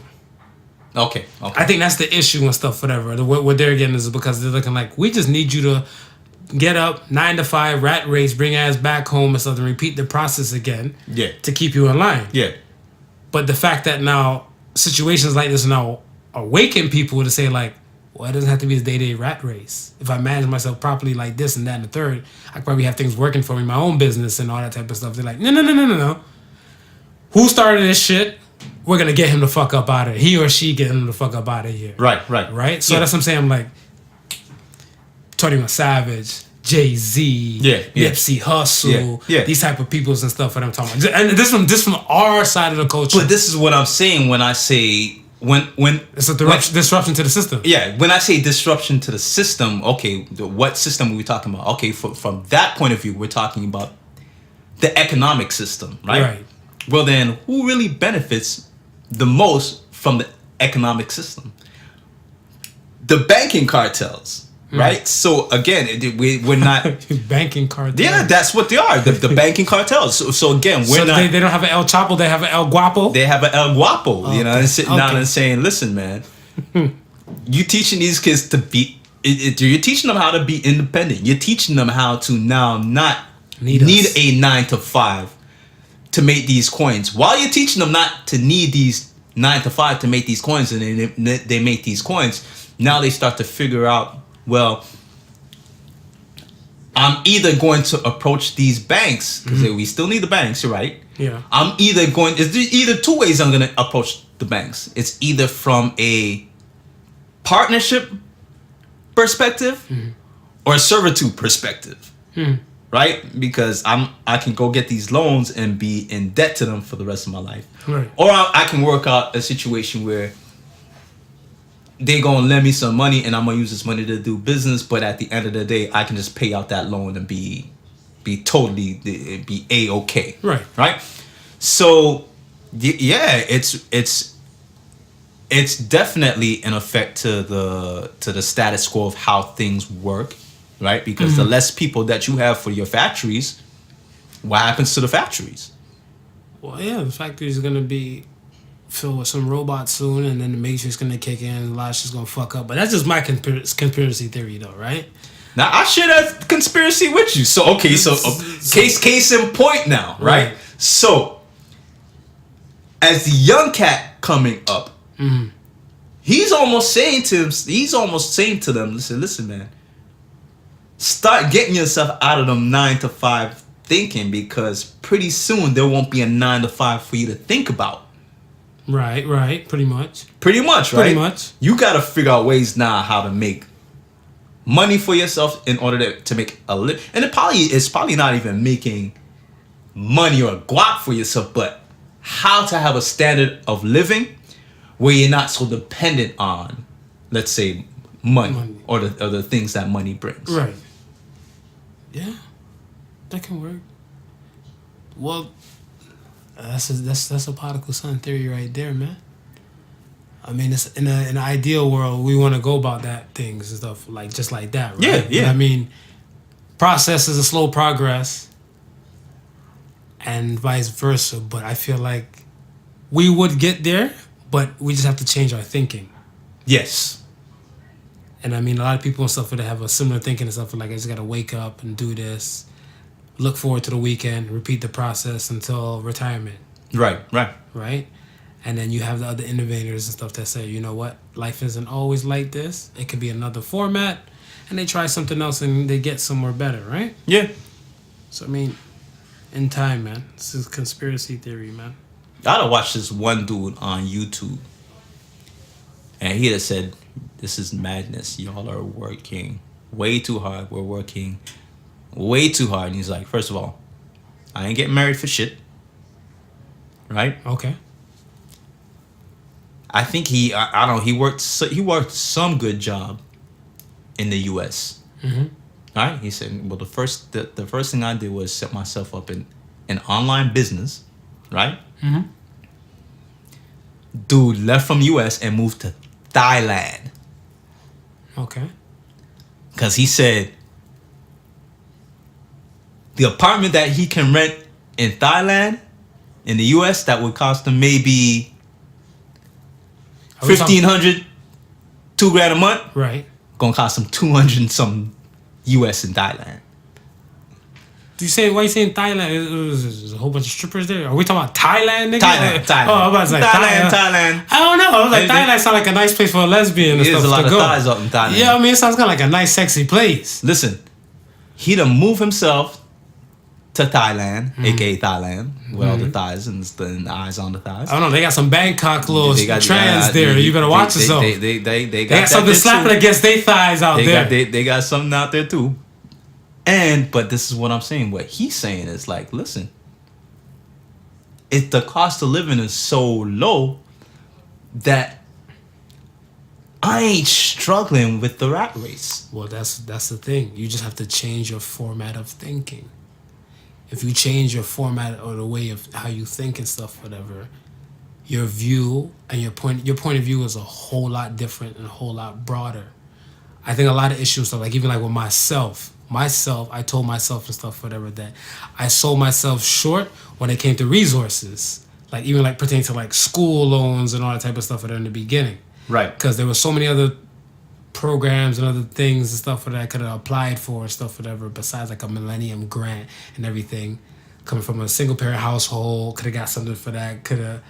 Okay. I think that's the issue and stuff, whatever. What they're getting is because they're looking like, we just need you to get up, 9 to 5, rat race, bring ass back home and stuff, and repeat the process again. Yeah. To keep you in line. Yeah. But the fact that now situations like this now awaken people to say like, well, it doesn't have to be this day-to-day rat race. If I manage myself properly like this and that and the third, I could probably have things working for me, my own business and all that type of stuff. They're like, no. Who started this shit? We're going to get him the fuck up out of here. He or she get him the fuck up out of here. Right? So that's what I'm saying. I'm like, 21 Savage, Jay-Z, Nipsey Hussle, these type of peoples and stuff that I'm talking about. And this from our side of the culture. But this is what I'm saying when I say when It's a disruption to the system. Yeah, when I say disruption to the system, okay, what system are we talking about? Okay, from that point of view, we're talking about the economic system, right? Right. Well, then, who really benefits the most from the economic system? The banking cartels, right? So again, we're not banking cartels. Yeah, that's what they are. The banking cartels. So again, we're not. They don't have an El Chapo. They have an El Guapo. They have an El Guapo, you know, and sitting down Okay. and saying, "Listen, man, you teaching these kids to be. You're teaching them how to be independent. You're teaching them how to now not need a 9 to 5 to make these coins. While you're teaching them not to need these 9 to 5 to make these coins, and they make these coins. Now they start to figure out, well, I'm either going to approach these banks, because we still need the banks, you're right. Yeah. There's either two ways I'm going to approach the banks. It's either from a partnership perspective or a servitude perspective, right? Because I can go get these loans and be in debt to them for the rest of my life. Right. Or I can work out a situation where they gonna lend me some money and I'm gonna use this money to do business, but at the end of the day, I can just pay out that loan and be totally be A-okay. Right. So yeah, it's definitely an effect to the status quo of how things work, right? Because the less people that you have for your factories, what happens to the factories? Well, yeah, the factory's gonna be filled with some robots soon, and then the Matrix gonna kick in, and a lot of shit's gonna fuck up. But that's just my conspiracy theory, though, right? Now I share that conspiracy with you. So okay, so case in point now, right? So as the young cat coming up, he's almost saying to them, listen, man, start getting yourself out of them 9 to 5 thinking, because pretty soon there won't be a 9 to 5 for you to think about. Right, pretty much. Right? You got to figure out ways now how to make money for yourself in order to make a living. And it's probably not even making money or guap for yourself, but how to have a standard of living where you're not so dependent on, let's say, money. Or the things that money brings. Right. Yeah, that can work. Well, that's a Podical Son theory right there, man. I mean, it's in an ideal world, we want to go about that things and stuff just like that, right? Yeah. But I mean, process is a slow progress, and vice versa. But I feel like we would get there, but we just have to change our thinking. Yes. And I mean, a lot of people and stuff that have a similar thinking and stuff like, I just got to wake up and do this, look forward to the weekend, repeat the process until retirement. Right. And then you have the other innovators and stuff that say, you know what, life isn't always like this. It could be another format. And they try something else and they get somewhere better, right? Yeah. So, I mean, in time, man. This is conspiracy theory, man. I gotta watch this one dude on YouTube. And he had said, this is madness. Y'all are working way too hard. We're working way too hard. And he's like, first of all, I ain't getting married for shit. Right? Okay. I think he worked some good job in the U.S. Right? He said, well, the first thing I did was set myself up in an online business, right? Dude left from U.S. and moved to Thailand. Okay. Because he said the apartment that he can rent in Thailand, in the U.S., that would cost him maybe $1,500, $2,000 a month. Right. Gonna cost him 200 and some US in Thailand. Why you saying Thailand? There's a whole bunch of strippers there. Are we talking about Thailand, nigga? Thailand. Oh, I'm about to say Thailand. I don't know. I was like, Thailand sounds like a nice place for a lesbian and stuff There's a lot to of go. Thais up in Thailand. Yeah, I mean, it sounds kind of like a nice, sexy place. Listen, he done move himself to Thailand, aka Thailand, with all the thighs and the eyes on the thighs. I don't know. They got some Bangkok little trans there. You better watch yourself. They got something slapping against their thighs out there. They got something out there too. But this is what I'm saying. What he's saying is like, listen, if the cost of living is so low that I ain't struggling with the rat race. Well, that's the thing. You just have to change your format of thinking. If you change your format or the way of how you think and stuff, whatever, your view and your point of view is a whole lot different and a whole lot broader. I think a lot of issues are like, even like with myself, I told myself and stuff, whatever, that I sold myself short when it came to resources, like even like pertaining to like school loans and all that type of stuff in the beginning. Right. Because there were so many other programs and other things and stuff that I could have applied for and stuff, whatever, besides like a Millennium Grant and everything. Coming from a single parent household, could have got something for that. Could have,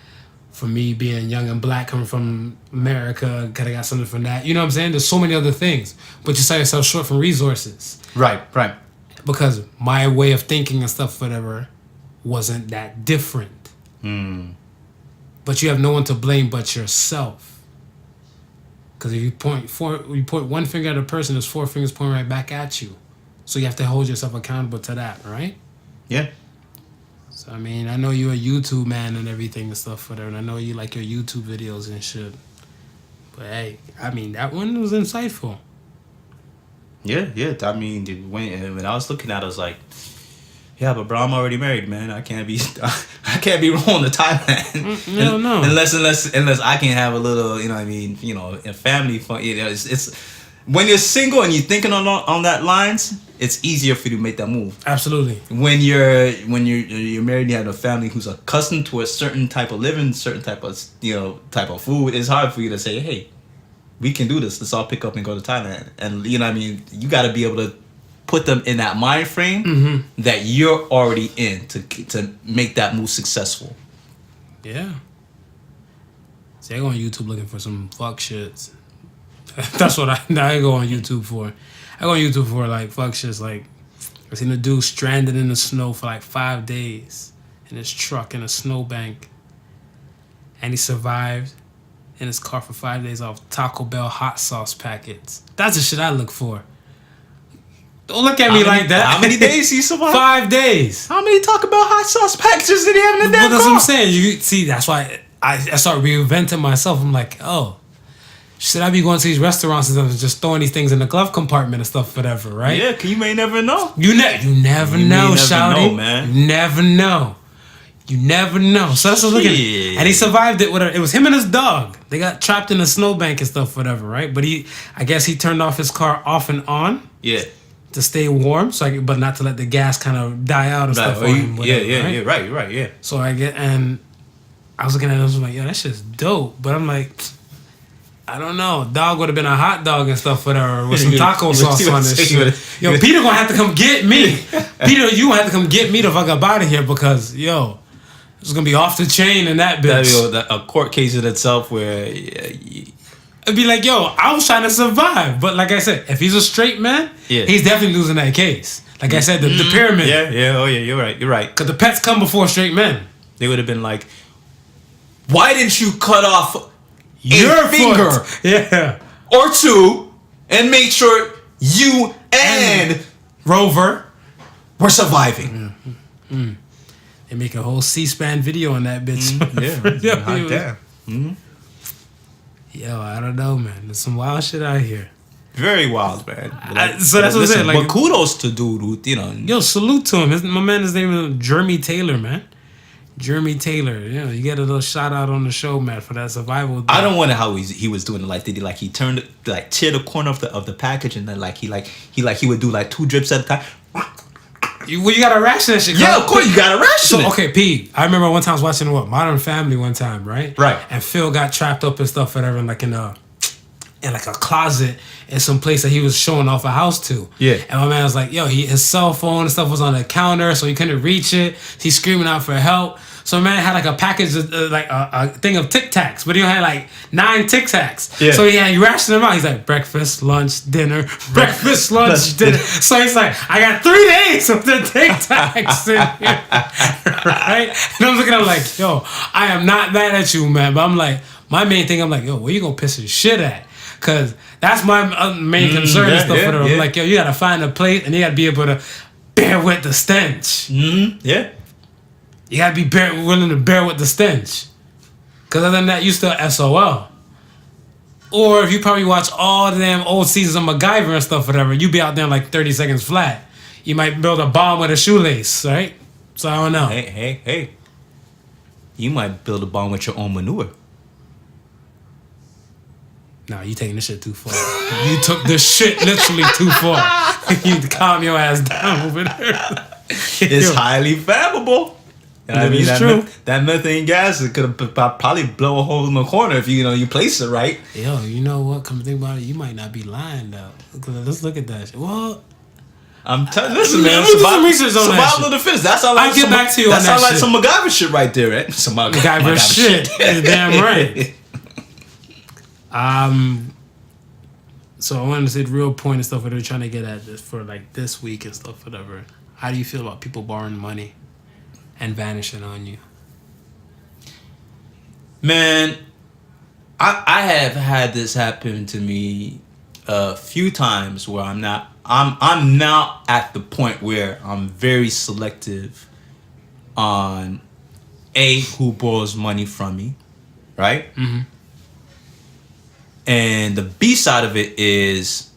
for me being young and black, coming from America, could have got something from that. You know what I'm saying? There's so many other things, but you sell yourself short from resources. Right. Because my way of thinking and stuff, whatever, wasn't that different. But you have no one to blame but yourself. Because if you point one finger at a person, there's 4 fingers pointing right back at you. So you have to hold yourself accountable to that, right? Yeah. So, I mean, I know you're a YouTube man and everything and stuff, whatever, and I know you like your YouTube videos and shit. But, hey, I mean, that one was insightful. Yeah. I mean, when I was looking at it, I was like, yeah, but bro, I'm already married, man. I can't be rolling to Thailand. No. Unless I can have a little, you know what I mean, a family fun. You know, it's when you're single and you're thinking on that lines, it's easier for you to make that move. Absolutely. When you're married and you have a family who's accustomed to a certain type of living, certain type of food, it's hard for you to say, hey, we can do this. Let's all pick up and go to Thailand. And you know what I mean? You got to be able to put them in that mind frame that you're already in to make that move successful. Yeah. See, I go on YouTube looking for some fuck shits. That's what I go on YouTube for. I go on YouTube for like fuck shits. Like, I seen a dude stranded in the snow for like 5 days in his truck in a snowbank, and he survived in his car for 5 days off Taco Bell hot sauce packets. That's the shit I look for. Don't look at me like that. How many days he survived? 5 days. How many Taco Bell hot sauce packages did he have in the damn That's car? what I'm saying. You see, that's why I start reinventing myself. I'm like, oh, should I be going to these restaurants and just throwing these things in the glove compartment and stuff, whatever, right? Yeah, you may never know. You never know, shawty. Man. You never know. So that's what I'm looking at. And he survived it. It was him and his dog. They got trapped in a snowbank and stuff, whatever, right? But I guess he turned off his car off and on. Yeah. To stay warm, but not to let the gas kind of die out and stuff. Right. So and I was looking at it, I was like, yo, that shit's dope. But I'm like, I don't know. Dog would have been a hot dog and stuff with some taco sauce on this shit. Yo, Peter gonna have to come get me. Peter, you gonna have to come get me the fuck up out of here because, yo, it's gonna be off the chain in that bitch. That'd be a court case in itself where... It'd be like, yo, I was trying to survive. But like I said, if he's a straight man, he's definitely losing that case. Like I said, the pyramid. Yeah, oh yeah, you're right. Because the pets come before straight men. They would have been like, why didn't you cut off your finger? Yeah. Or two and make sure you and Rover were surviving. They make a whole C-SPAN video on that bitch. Hot damn. Yo, I don't know, man. There's some wild shit out here. Very wild, man. So that's what I'm saying. Like, but kudos to dude, Yo, salute to him. My man, his name is Jeremy Taylor, man. Jeremy Taylor. You get a little shout out on the show, man, for that survival thing. I don't wonder how he was doing it. Like, did he turned tear the corner of the package and then he would do like 2 drips at a time. You gotta ration that shit. Yeah, of course you gotta ration it. Okay, P. I remember one time I was watching Modern Family one time, right? Right. And Phil got trapped up and stuff, whatever, in like a closet in some place that he was showing off a house to. Yeah. And my man was like, yo, his cell phone and stuff was on the counter, so he couldn't reach it. He's screaming out for help. So my man had like a package, like a thing of Tic Tacs, but he had like 9 Tic Tacs. Yeah. So he rationed them out. He's like, breakfast, lunch, dinner, breakfast, lunch, dinner. So he's like, I got 3 days of the Tic Tacs in here. Right? And I'm looking at him like, yo, I am not mad at you, man. But I'm like, my main thing, I'm like, yo, where you gonna piss your shit at? Because that's my main concern and stuff for them. I'm like, yo, you gotta find a place and you gotta be able to bear with the stench. Yeah. You gotta be willing to bear with the stench. Because other than that, you still SOL. Or if you probably watch all the damn old seasons of MacGyver and stuff, whatever, you be out there in like 30 seconds flat. You might build a bomb with a shoelace, right? So I don't know. Hey. You might build a bomb with your own manure. Nah, you taking this shit too far. You took this shit literally too far. You need to calm your ass down over there. It's highly flammable. It's true. That methane gas could probably blow a hole in the corner if you place it right. Yo, you know what? Come to think about it, you might not be lying though. Let's look at that shit. Well, I'm telling. Listen, man. Some research on that survival of the fittest. That's all. I'll get back to you on that. That sounds like shit. some MacGyver shit right there, right? Some MacGyver shit. Damn right. So I wanted to say the real point and stuff what they're trying to get at this for like this week and stuff, whatever. How do you feel about people borrowing money and vanishing on you? Man, I have had this happen to me a few times where I'm now at the point where I'm very selective on who borrows money from me, right? Mm-hmm. And the B side of it is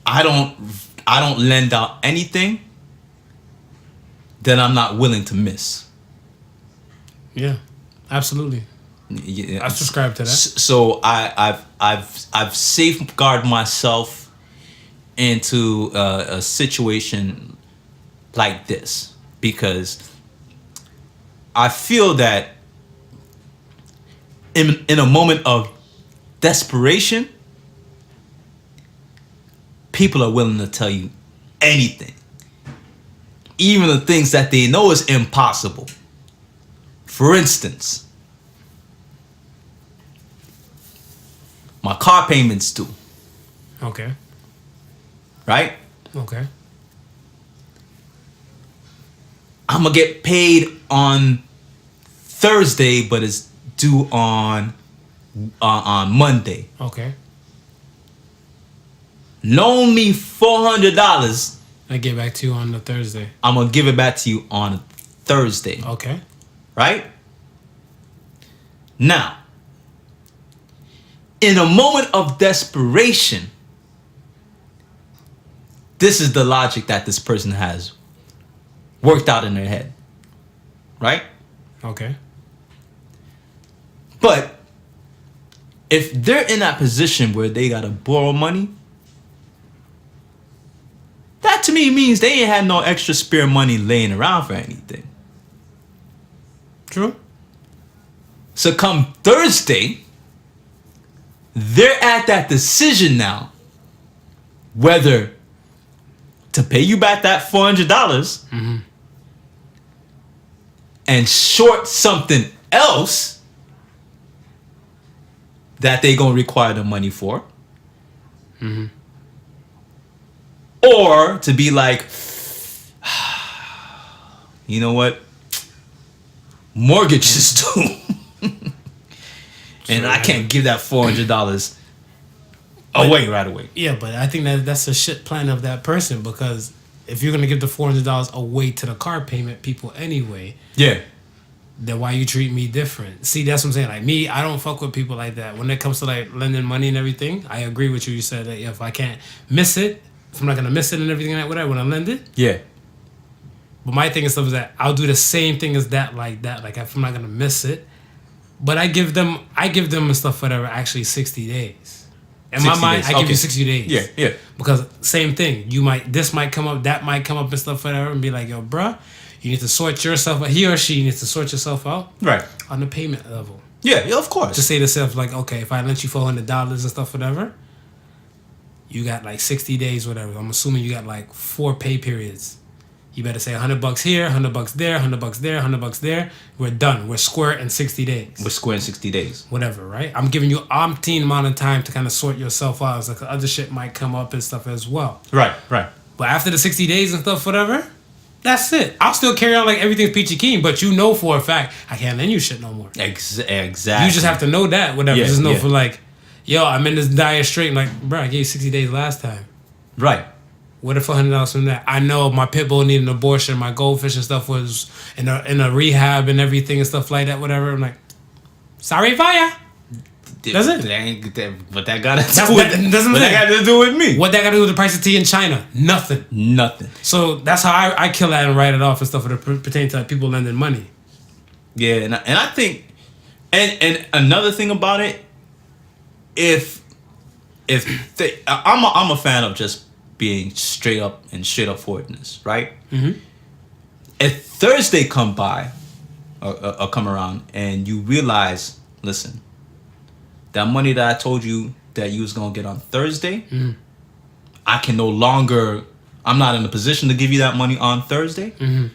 I don't lend out anything that I'm not willing to miss. Yeah, absolutely. Yeah. I subscribe to that. So I've safeguarded myself into a situation like this because I feel that in a moment of desperation, people are willing to tell you anything, even the things that they know is impossible. For instance, my car payment's due. Okay. Right? Okay. I'm gonna get paid on Thursday, but it's due on Monday. Okay. Loan me $400. I get back to you on the Thursday. I'm gonna give it back to you on Thursday. Okay. Right? Now, in a moment of desperation, this is the logic that this person has worked out in their head. Right? Okay. But if they're in that position where they gotta borrow money, that to me means they ain't had no extra spare money laying around for anything. True. So come Thursday, they're at that decision now whether to pay you back that $400 and short something else that they gonna require the money for. Or to be like, you know what? Mortgage is due. And I can't give that $400 away right away. Yeah, but I think that's a shit plan of that person because if you're going to give the $400 away to the car payment people anyway, Yeah. then why you treat me different? See, that's what I'm saying. Like me, I don't fuck with people like that. When it comes to like lending money and everything, I agree with you. You said that if I can't miss it, if I'm not going to miss it and everything like whatever, when I lend it. Yeah. But my thing is stuff is that I'll do the same thing as that, like that. Like if I'm not going to miss it, but I give them and stuff whatever actually 60 days. In my mind, I give you 60 days. Yeah. Because same thing. This might come up, that might come up and stuff whatever and be like, yo, bruh, you need to sort yourself out. He or she needs to sort yourself out. Right. On the payment level. Yeah, of course. To say to yourself, like, okay, if I lent you $400 and stuff whatever, you got like 60 days, whatever. I'm assuming you got like 4 pay periods. You better say $100 here, $100 there, $100 there, $100 there. We're done. We're square in 60 days. We're square in 60 days. Whatever, right? I'm giving you umpteen amount of time to kind of sort yourself out. It's like other shit might come up and stuff as well. Right. But after the 60 days and stuff, whatever, that's it. I'll still carry on like everything's peachy keen, but you know for a fact I can't lend you shit no more. Exactly. You just have to know that, whatever. Yeah, Just know for like, yo, I'm in this dire straight. Like, bro, I gave you 60 days last time. Right. What if $100 from that? I know my pit bull needed an abortion. My goldfish and stuff was in a rehab and everything and stuff like that. Whatever. I'm like, sorry, Vaya. That's it. What that got to do with me? What that got to do with the price of tea in China? Nothing. So that's how I kill that and write it off and stuff that pertain to people lending money. Yeah, and I think, and another thing about it, I'm a fan of just being straight up forwardness, right? Mm-hmm. If Thursday come by, or come around, and you realize, listen, that money that I told you that you was gonna get on Thursday, I can no longer. I'm not in a position to give you that money on Thursday. Mm-hmm.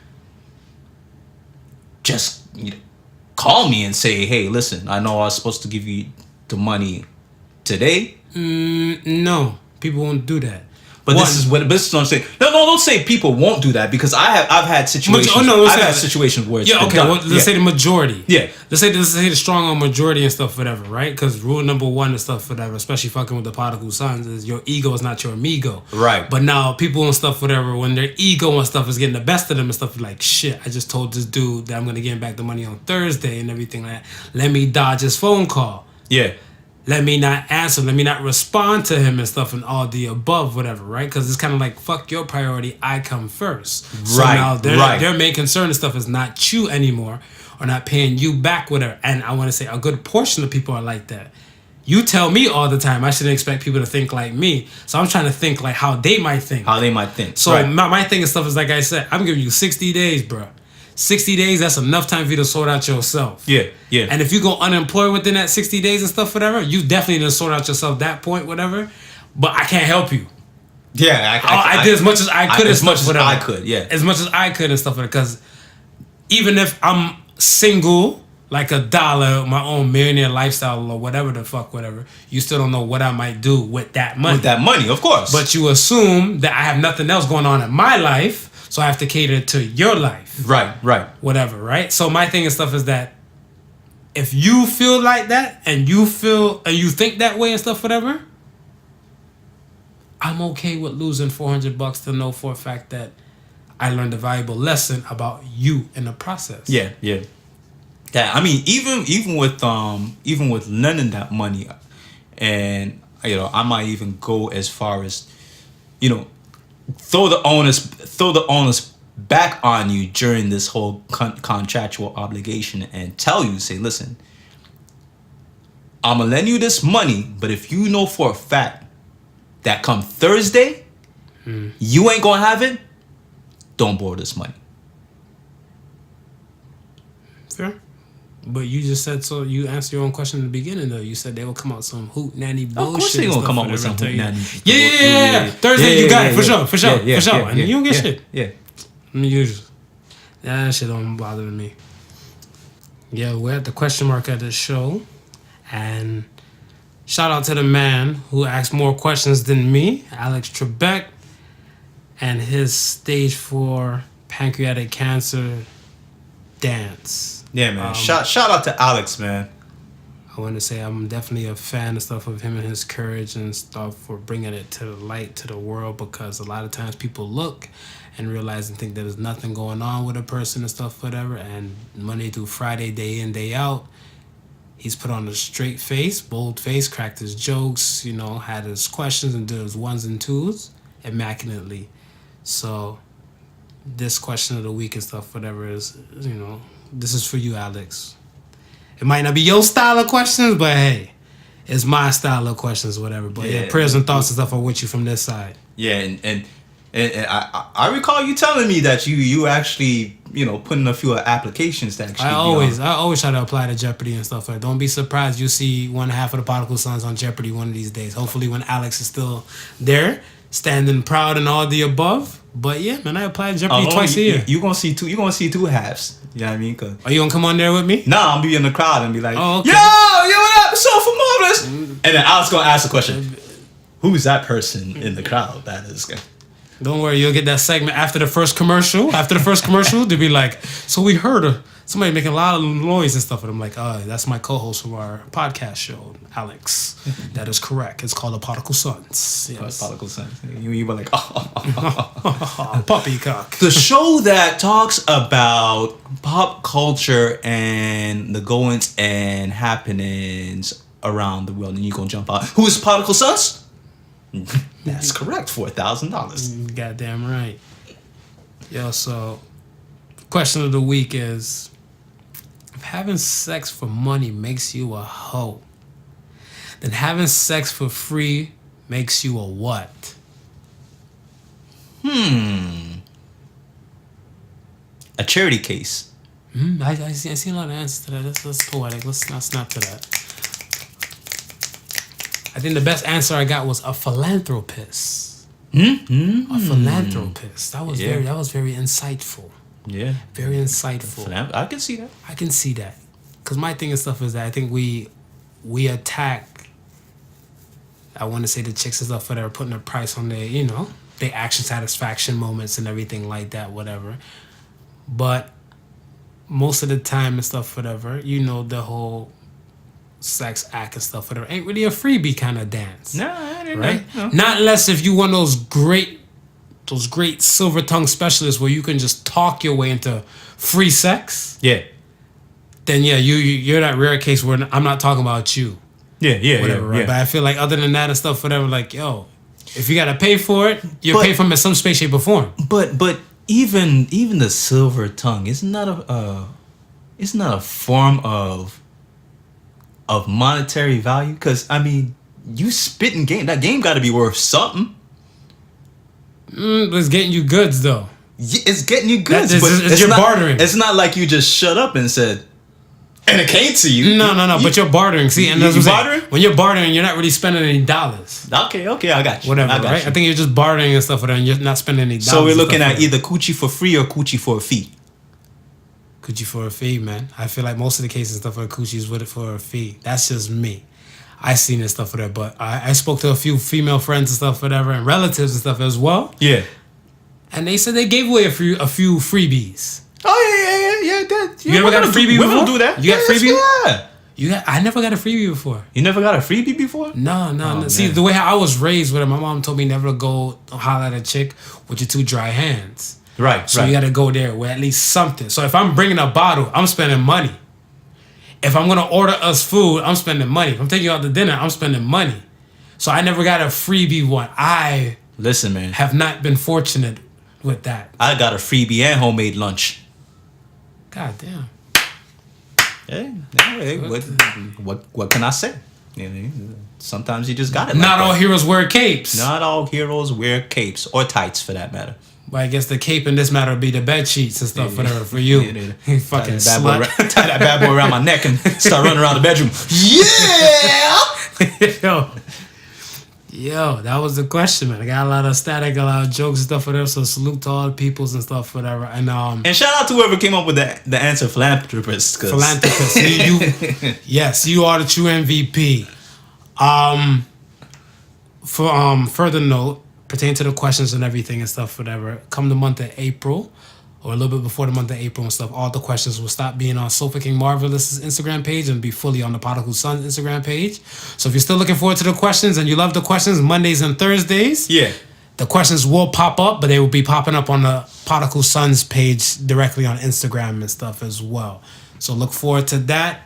Just call me and say, hey, listen, I know I was supposed to give you the money today. No, people won't do that. But this is what I'm saying. No, don't say people won't do that, because I've had situations. I've had situations where it's let's say the majority. Yeah. Let's say the strong on majority and stuff, whatever, right? Because rule number one and stuff, whatever, especially fucking with the Podical sons, is your ego is not your amigo. Right. But now people and stuff, whatever, when their ego and stuff is getting the best of them and stuff, like, shit, I just told this dude that I'm gonna get him back the money on Thursday and everything like that. Let me dodge his phone call. Yeah. Let me not answer. Let me not respond to him and stuff and all the above, whatever, right? Because it's kind of like, fuck your priority, I come first. So now their main concern and stuff is not you anymore, or not paying you back, whatever. And I want to say a good portion of people are like that. You tell me all the time I shouldn't expect people to think like me. So I'm trying to think like how they might think. So my thing and stuff is, like I said, I'm giving you 60 days, bro. 60 days, that's enough time for you to sort out yourself. Yeah. And if you go unemployed within that 60 days and stuff, whatever, you definitely need to sort out yourself that point, whatever. But I can't help you. Yeah, I did as much as I could. As much as I could, yeah. As much as I could and stuff, because even if I'm single, like $1, my own millionaire lifestyle or whatever the fuck, whatever, you still don't know what I might do with that money. With that money, of course. But you assume that I have nothing else going on in my life, so I have to cater to your life. Right. Whatever, right? So my thing and stuff is that if you feel like that and you think that way and stuff, whatever, I'm okay with losing $400 to know for a fact that I learned a valuable lesson about you in the process. Yeah. I mean, even with lending that money, and I might even go as far as, throw the onus back on you during this whole contractual obligation, and tell you, say, listen, I'm gonna lend you this money, but if you know for a fact that come Thursday, you ain't gonna have it, don't borrow this money. Fair. But you just said, so you answered your own question in the beginning, though. You said they will come out some hoot nanny bullshit. Of course they gonna come out with some hoot nanny. Yeah. Thursday, you got it, for sure. And you don't get shit. Yeah. Usually. That shit don't bother me. Yeah, we're at the question mark of the show. And shout out to the man who asked more questions than me, Alex Trebek, and his stage 4 pancreatic cancer dance. Yeah, man. Shout out to Alex, man. I want to say I'm definitely a fan and stuff of him and his courage and stuff for bringing it to the light, to the world, because a lot of times people look and realize and think there's nothing going on with a person and stuff, whatever, and Monday through Friday, day in, day out, he's put on a straight face, bold face, cracked his jokes, had his questions and did his ones and twos immaculately. So this question of the week and stuff, whatever, is, this is for you, Alex. It might not be your style of questions, but hey, it's my style of questions, whatever. But yeah, prayers and thoughts and stuff are with you from this side. Yeah, and I recall you telling me that you actually, put in a few applications to actually. I always try to apply to Jeopardy and stuff like that. Don't be surprised you see one half of the Podical Sons on Jeopardy one of these days. Hopefully when Alex is still there, standing proud and all the above. But yeah, man, I apply to Jeopardy twice a year. You gonna see two halves. You know what I mean? Are you gonna come on there with me? Nah, I'm be in the crowd and be like, oh, okay. Yo, what up? So for Marvelous. And then Alex gonna ask the question, who's that person in the crowd that is gonna... Don't worry, you'll get that segment after the first commercial. They'll be like, so we heard somebody making a lot of noise and stuff. And I'm like, that's my co-host from our podcast show, Alex. That is correct. It's called the Podical Sons. Yes. Podical Sons. You were like, poppycock. The show that talks about pop culture and the goings and happenings around the world and you're gonna jump out. Who is Podical Sons? That's correct. $4,000. Goddamn right. Yo, so question of the week is, if having sex for money makes you a hoe, then having sex for free makes you a what? A charity case. I see a lot of answers to that. That's poetic. Let's not snap to that. I think the best answer I got was a philanthropist. A philanthropist. That was very insightful. Yeah. Very insightful. I can see that. I can see that. Because my thing and stuff is that I think we attack, I want to say, the chicks and stuff that are putting a price on their, their action satisfaction moments and everything like that, whatever. But most of the time and stuff, whatever, the whole sex act and stuff, whatever, ain't really a freebie kind of dance. No, right? No. Not unless if you want those great silver tongue specialists where you can just talk your way into free sex. Yeah. Then you're that rare case where I'm not talking about you. Yeah. Whatever, right? Yeah. But I feel like other than that and stuff, whatever, like, yo, if you gotta pay for it, you pay for it in some space, shape, or form. But even the silver tongue is not a form of monetary value. Because I mean, you spitting game. That game got to be worth something. It's getting you goods though. Yeah, it's getting you goods. It's but bartering. It's not like you just shut up and said, and it came to you. No. But you're bartering. See, and that's you what I'm bartering? saying. When you're bartering, you're not really spending any dollars. Okay, I got you. Whatever, I got right? you. I think you're just bartering and stuff with it, and you're not spending any dollars. So we're looking at like either coochie for free or coochie for a fee. Coochie for a fee, man. I feel like most of the cases and stuff for coochie is with it for a fee. That's just me. I seen this stuff for that, but I spoke to a few female friends and stuff, whatever, and relatives and stuff as well. Yeah. And they said they gave away a few freebies. Oh yeah. You ever got a freebie before? We'll do that. You got freebie? Yeah. I never got a freebie before. You never got a freebie before? No. See, the way I was raised with it, my mom told me never to go holler at a chick with your two dry hands. Right. So you got to go there with at least something. So if I'm bringing a bottle, I'm spending money. If I'm going to order us food, I'm spending money. If I'm taking you out to dinner, I'm spending money. So I never got a freebie one. Listen, man. Have not been fortunate with that. I got a freebie and homemade lunch. God damn. Hey, what can I say? Sometimes you just got it. Not all heroes wear capes. Not all heroes wear capes or tights, for that matter. But I guess the cape in this matter would be the bed sheets and stuff, whatever, for you. You fucking slut. Tie that bad boy around my neck and start running around the bedroom. Yeah! Yo, that was the question, man. I got a lot of static, a lot of jokes and stuff, whatever. So salute to all the peoples and stuff, whatever. And shout out to whoever came up with the answer, philanthropist. Philanthropist. Yes, you are the true MVP. For further note, pertaining to the questions and everything and stuff, whatever, come the month of April, or a little bit before the month of April and stuff, all the questions will stop being on Sofa King Marvelous' Instagram page and be fully on the Podical Sons Instagram page. So if you're still looking forward to the questions and you love the questions Mondays and Thursdays, the questions will pop up, but they will be popping up on the Podical Sons page directly on Instagram and stuff as well. So look forward to that,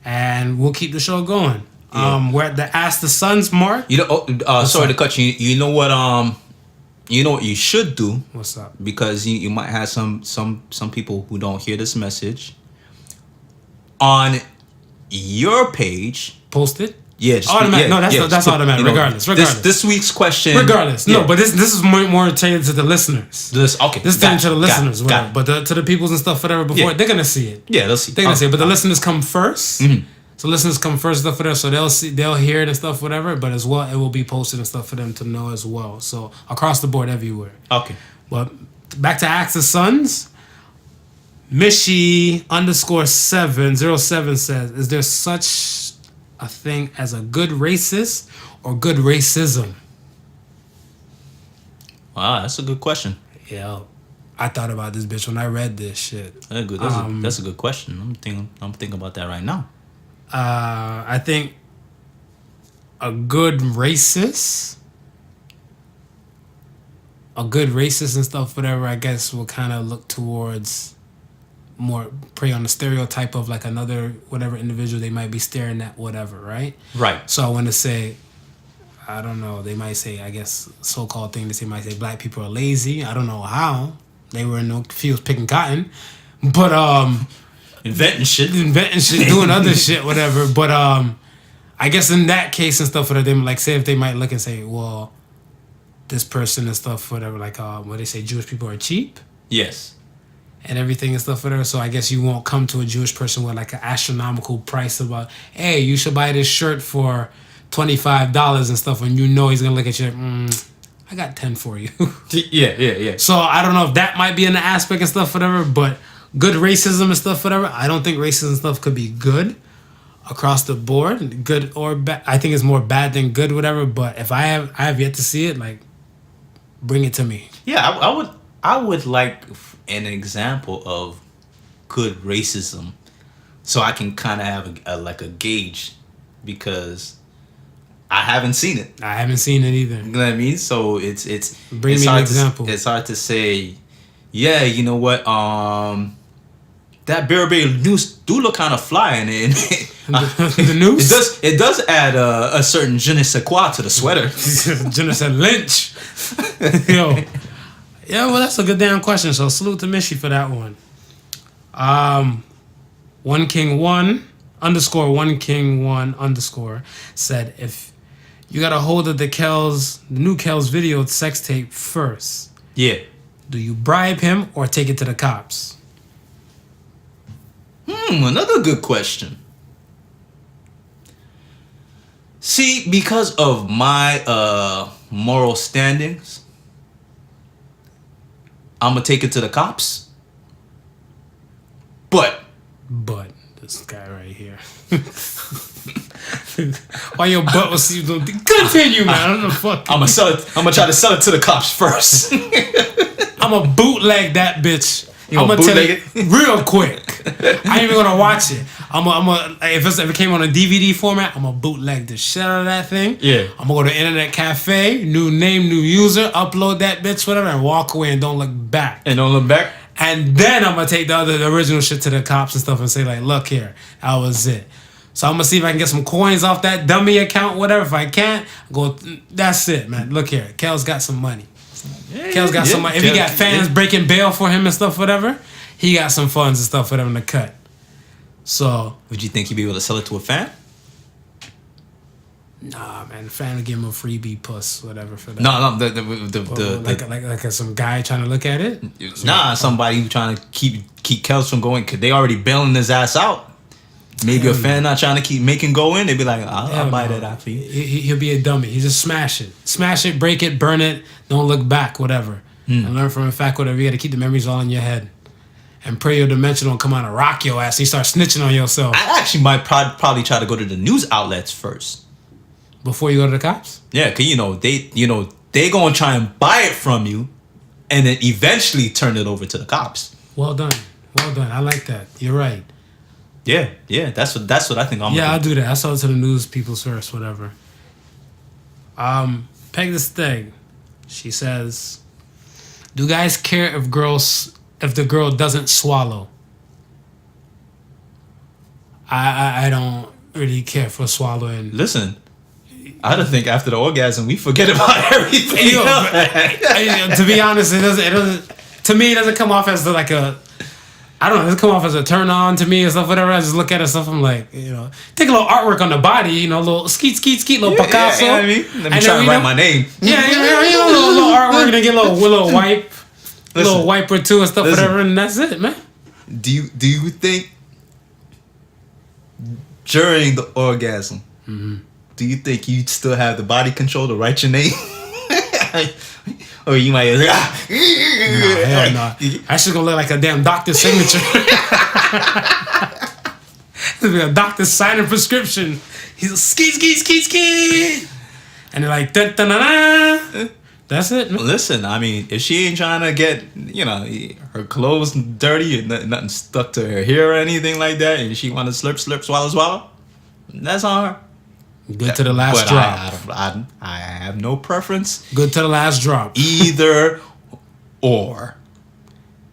and we'll keep the show going. Yeah. We're at the Ask the Sons mark. Sorry to cut you. You know what? You know what you should do? What's up? Because you might have some people who don't hear this message. On your page, post it. Yeah, automatic. No, that's automatic. Regardless. This week's question. Regardless. No, but this is more tailored to the listeners. This is tailored to the listeners. But to the peoples and stuff, whatever. Before they're gonna see it. Yeah, they'll see. They're gonna see it. But the listeners come first. Mm-hmm. So listeners come first, stuff for them, so they'll hear it and stuff, whatever. But as well, it will be posted and stuff for them to know as well. So across the board, everywhere. Okay. But back to Ask the Sons. Mishi _707 says, "Is there such a thing as a good racist or good racism?" Wow, that's a good question. Yeah, I thought about this bitch when I read this shit. That's a good question. I'm thinking about that right now. I think a good racist and stuff, whatever, I guess will kind of look towards more prey on the stereotype of like another whatever individual they might be staring at, whatever, right? Right. So I want to say, I don't know, they might say, I guess, so-called thing, they might say black people are lazy. I don't know how. They were in the fields picking cotton. But, Inventing shit, doing other shit, whatever. But, I guess in that case and stuff, whatever, they like, say if they might look and say, well, this person and stuff, whatever, like, what they say, Jewish people are cheap. yes, And everything and stuff, whatever. So I guess you won't come to a Jewish person with like an astronomical price about, hey, you should buy this shirt for $25 and stuff, when you know he's gonna look at you like, I got 10 for you. yeah. So I don't know if that might be an aspect and stuff, whatever. But good racism and stuff, whatever. I don't think racism and stuff could be good across the board, good or bad. I think it's more bad than good, whatever. But if I have yet to see it, like, bring it to me. Yeah, I would like an example of good racism, so I can kind of have a gauge, because I haven't seen it. I haven't seen it either. You know what I mean? So it's Bring it's me an hard example. It's hard to say. Yeah, you know what? That Burberry news do look kind of fly, and The news? It does add a certain je ne sais quoi to the sweater. Jennifer Lynch. Yo. Yeah, well, that's a good damn question. So salute to Mishy for that one. One King One _ said, if you got a hold of the new Kel's video sex tape first, Yeah. do you bribe him or take it to the cops? Another good question. See, because of my moral standings, I'm gonna take it to the cops. But this guy right here. Why your butt was continue, man. I don't know fuck. I'm gonna try to sell it to the cops first. I'm gonna bootleg that bitch. You I'm gonna gonna tell bootleg you real quick. I ain't even gonna watch it. I'm gonna if it came on a DVD format, I'm gonna bootleg the shit out of that thing. Yeah. I'm gonna go to internet cafe, new name, new user, upload that bitch, whatever, and walk away and don't look back. And don't look back. And then I'm gonna take the original shit to the cops and stuff and say like, look here, that was it. So I'm gonna see if I can get some coins off that dummy account, whatever. If I can't, go. That's it, man. Look here, Kel's got some money. Kel's got some money. If he got fans breaking bail for him and stuff, whatever, he got some funds and stuff for them to cut. So, Would you think you'd be able to sell it to a fan? nah, man, the fan would give him a freebie puss, whatever for that. No, Like some guy trying to look at it. Somebody who trying to keep Kels from going, cause they already bailing his ass out. Maybe a fan not trying to keep making go in. They be like, I'll buy that out for you. He'll be a dummy. He just smash it, break it, burn it. Don't look back, whatever. And learn from the fact, whatever. You got to keep the memories all in your head, and pray your dimension don't come out and rock your ass. And you start snitching on yourself I actually might probably try to go to the news outlets first. before you go to the cops. Yeah, cause they gonna try and buy it from you, and then eventually turn it over to the cops. Well done. I like that. You're right. Yeah, that's what I think. I'll do that. I sell it to the news people first, whatever. Peg this thing. She says, do guys care if the girl doesn't swallow? I don't really care for swallowing. Listen, I don't think after the orgasm we forget about everything. To be honest, it doesn't. To me, it doesn't come off as like a. I don't know. It doesn't come off as a turn on to me and stuff. Whatever. I just look at it and stuff. I'm like, take a little artwork on the body. A little skeet, little Picasso. Yeah, I mean, let me try to write my name. Yeah, little artwork and get a little wipe, little wipe or two and stuff. Whatever, and that's it, man. Do you think during the orgasm, do you think you'd still have the body control to write your name? Or you might be like, Hell no. That's just gonna look like a damn doctor's signature. It's be a doctor signing prescription. He's a skeet. And they're like, da-da-da-da. That's it. Listen, I mean, if she ain't trying to get, her clothes dirty and nothing stuck to her hair or anything like that, and she want to slurp, swallow, that's on her. Good to the last drop. I have no preference. Good to the last drop. Either or.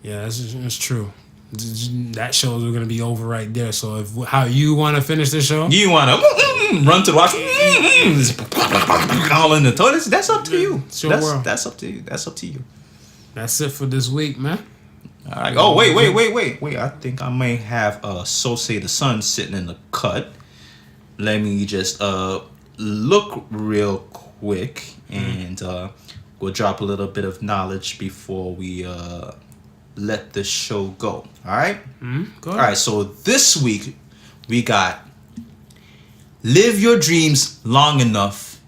Yeah, that's true. that show is gonna be over right there. So if how you want to finish the show, you want to run to the wash, all in the toilets. That's up to you. That's up to you. That's up to you. That's it for this week, man. All right. Oh wait. I think I may have So Say the Sun sitting in the cut. Let me just look real quick, and we'll drop a little bit of knowledge before we let the show go. All right? Go All ahead. right, so this week we got live your dreams long enough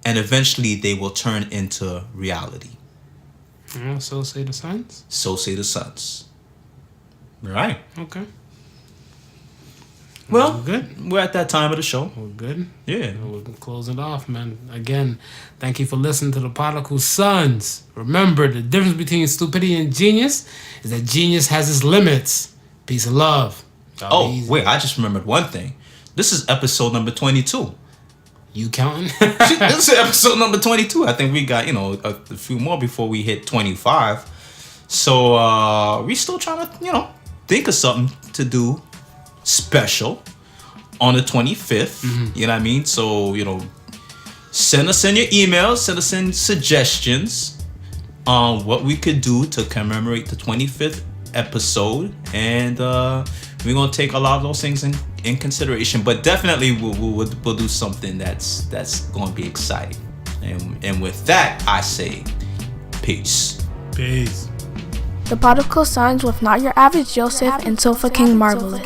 and eventually they will turn into reality. So Say the Suns? So Say the Suns. All right. Okay. Well, good. We're at that time of the show. We're good. Yeah. We'll close it off, man. Again, thank you for listening to the Podical Sons. Remember, the difference between stupidity and genius is that genius has its limits. Peace and love. Y'all be easy. Wait, I just remembered one thing. This is episode number 22. You counting? This is episode number 22. I think we got, a few more before we hit 25. So, we still trying to, think of something to do special on the 25th. You know what I mean? So, send us in your emails, send us in suggestions on what we could do to commemorate the 25th episode, and we're gonna take a lot of those things in consideration, but definitely we'll do something that's gonna be exciting. And with that, I say peace. Peace. The Podical Sons with not your average Joseph and Sofa King Marvelous.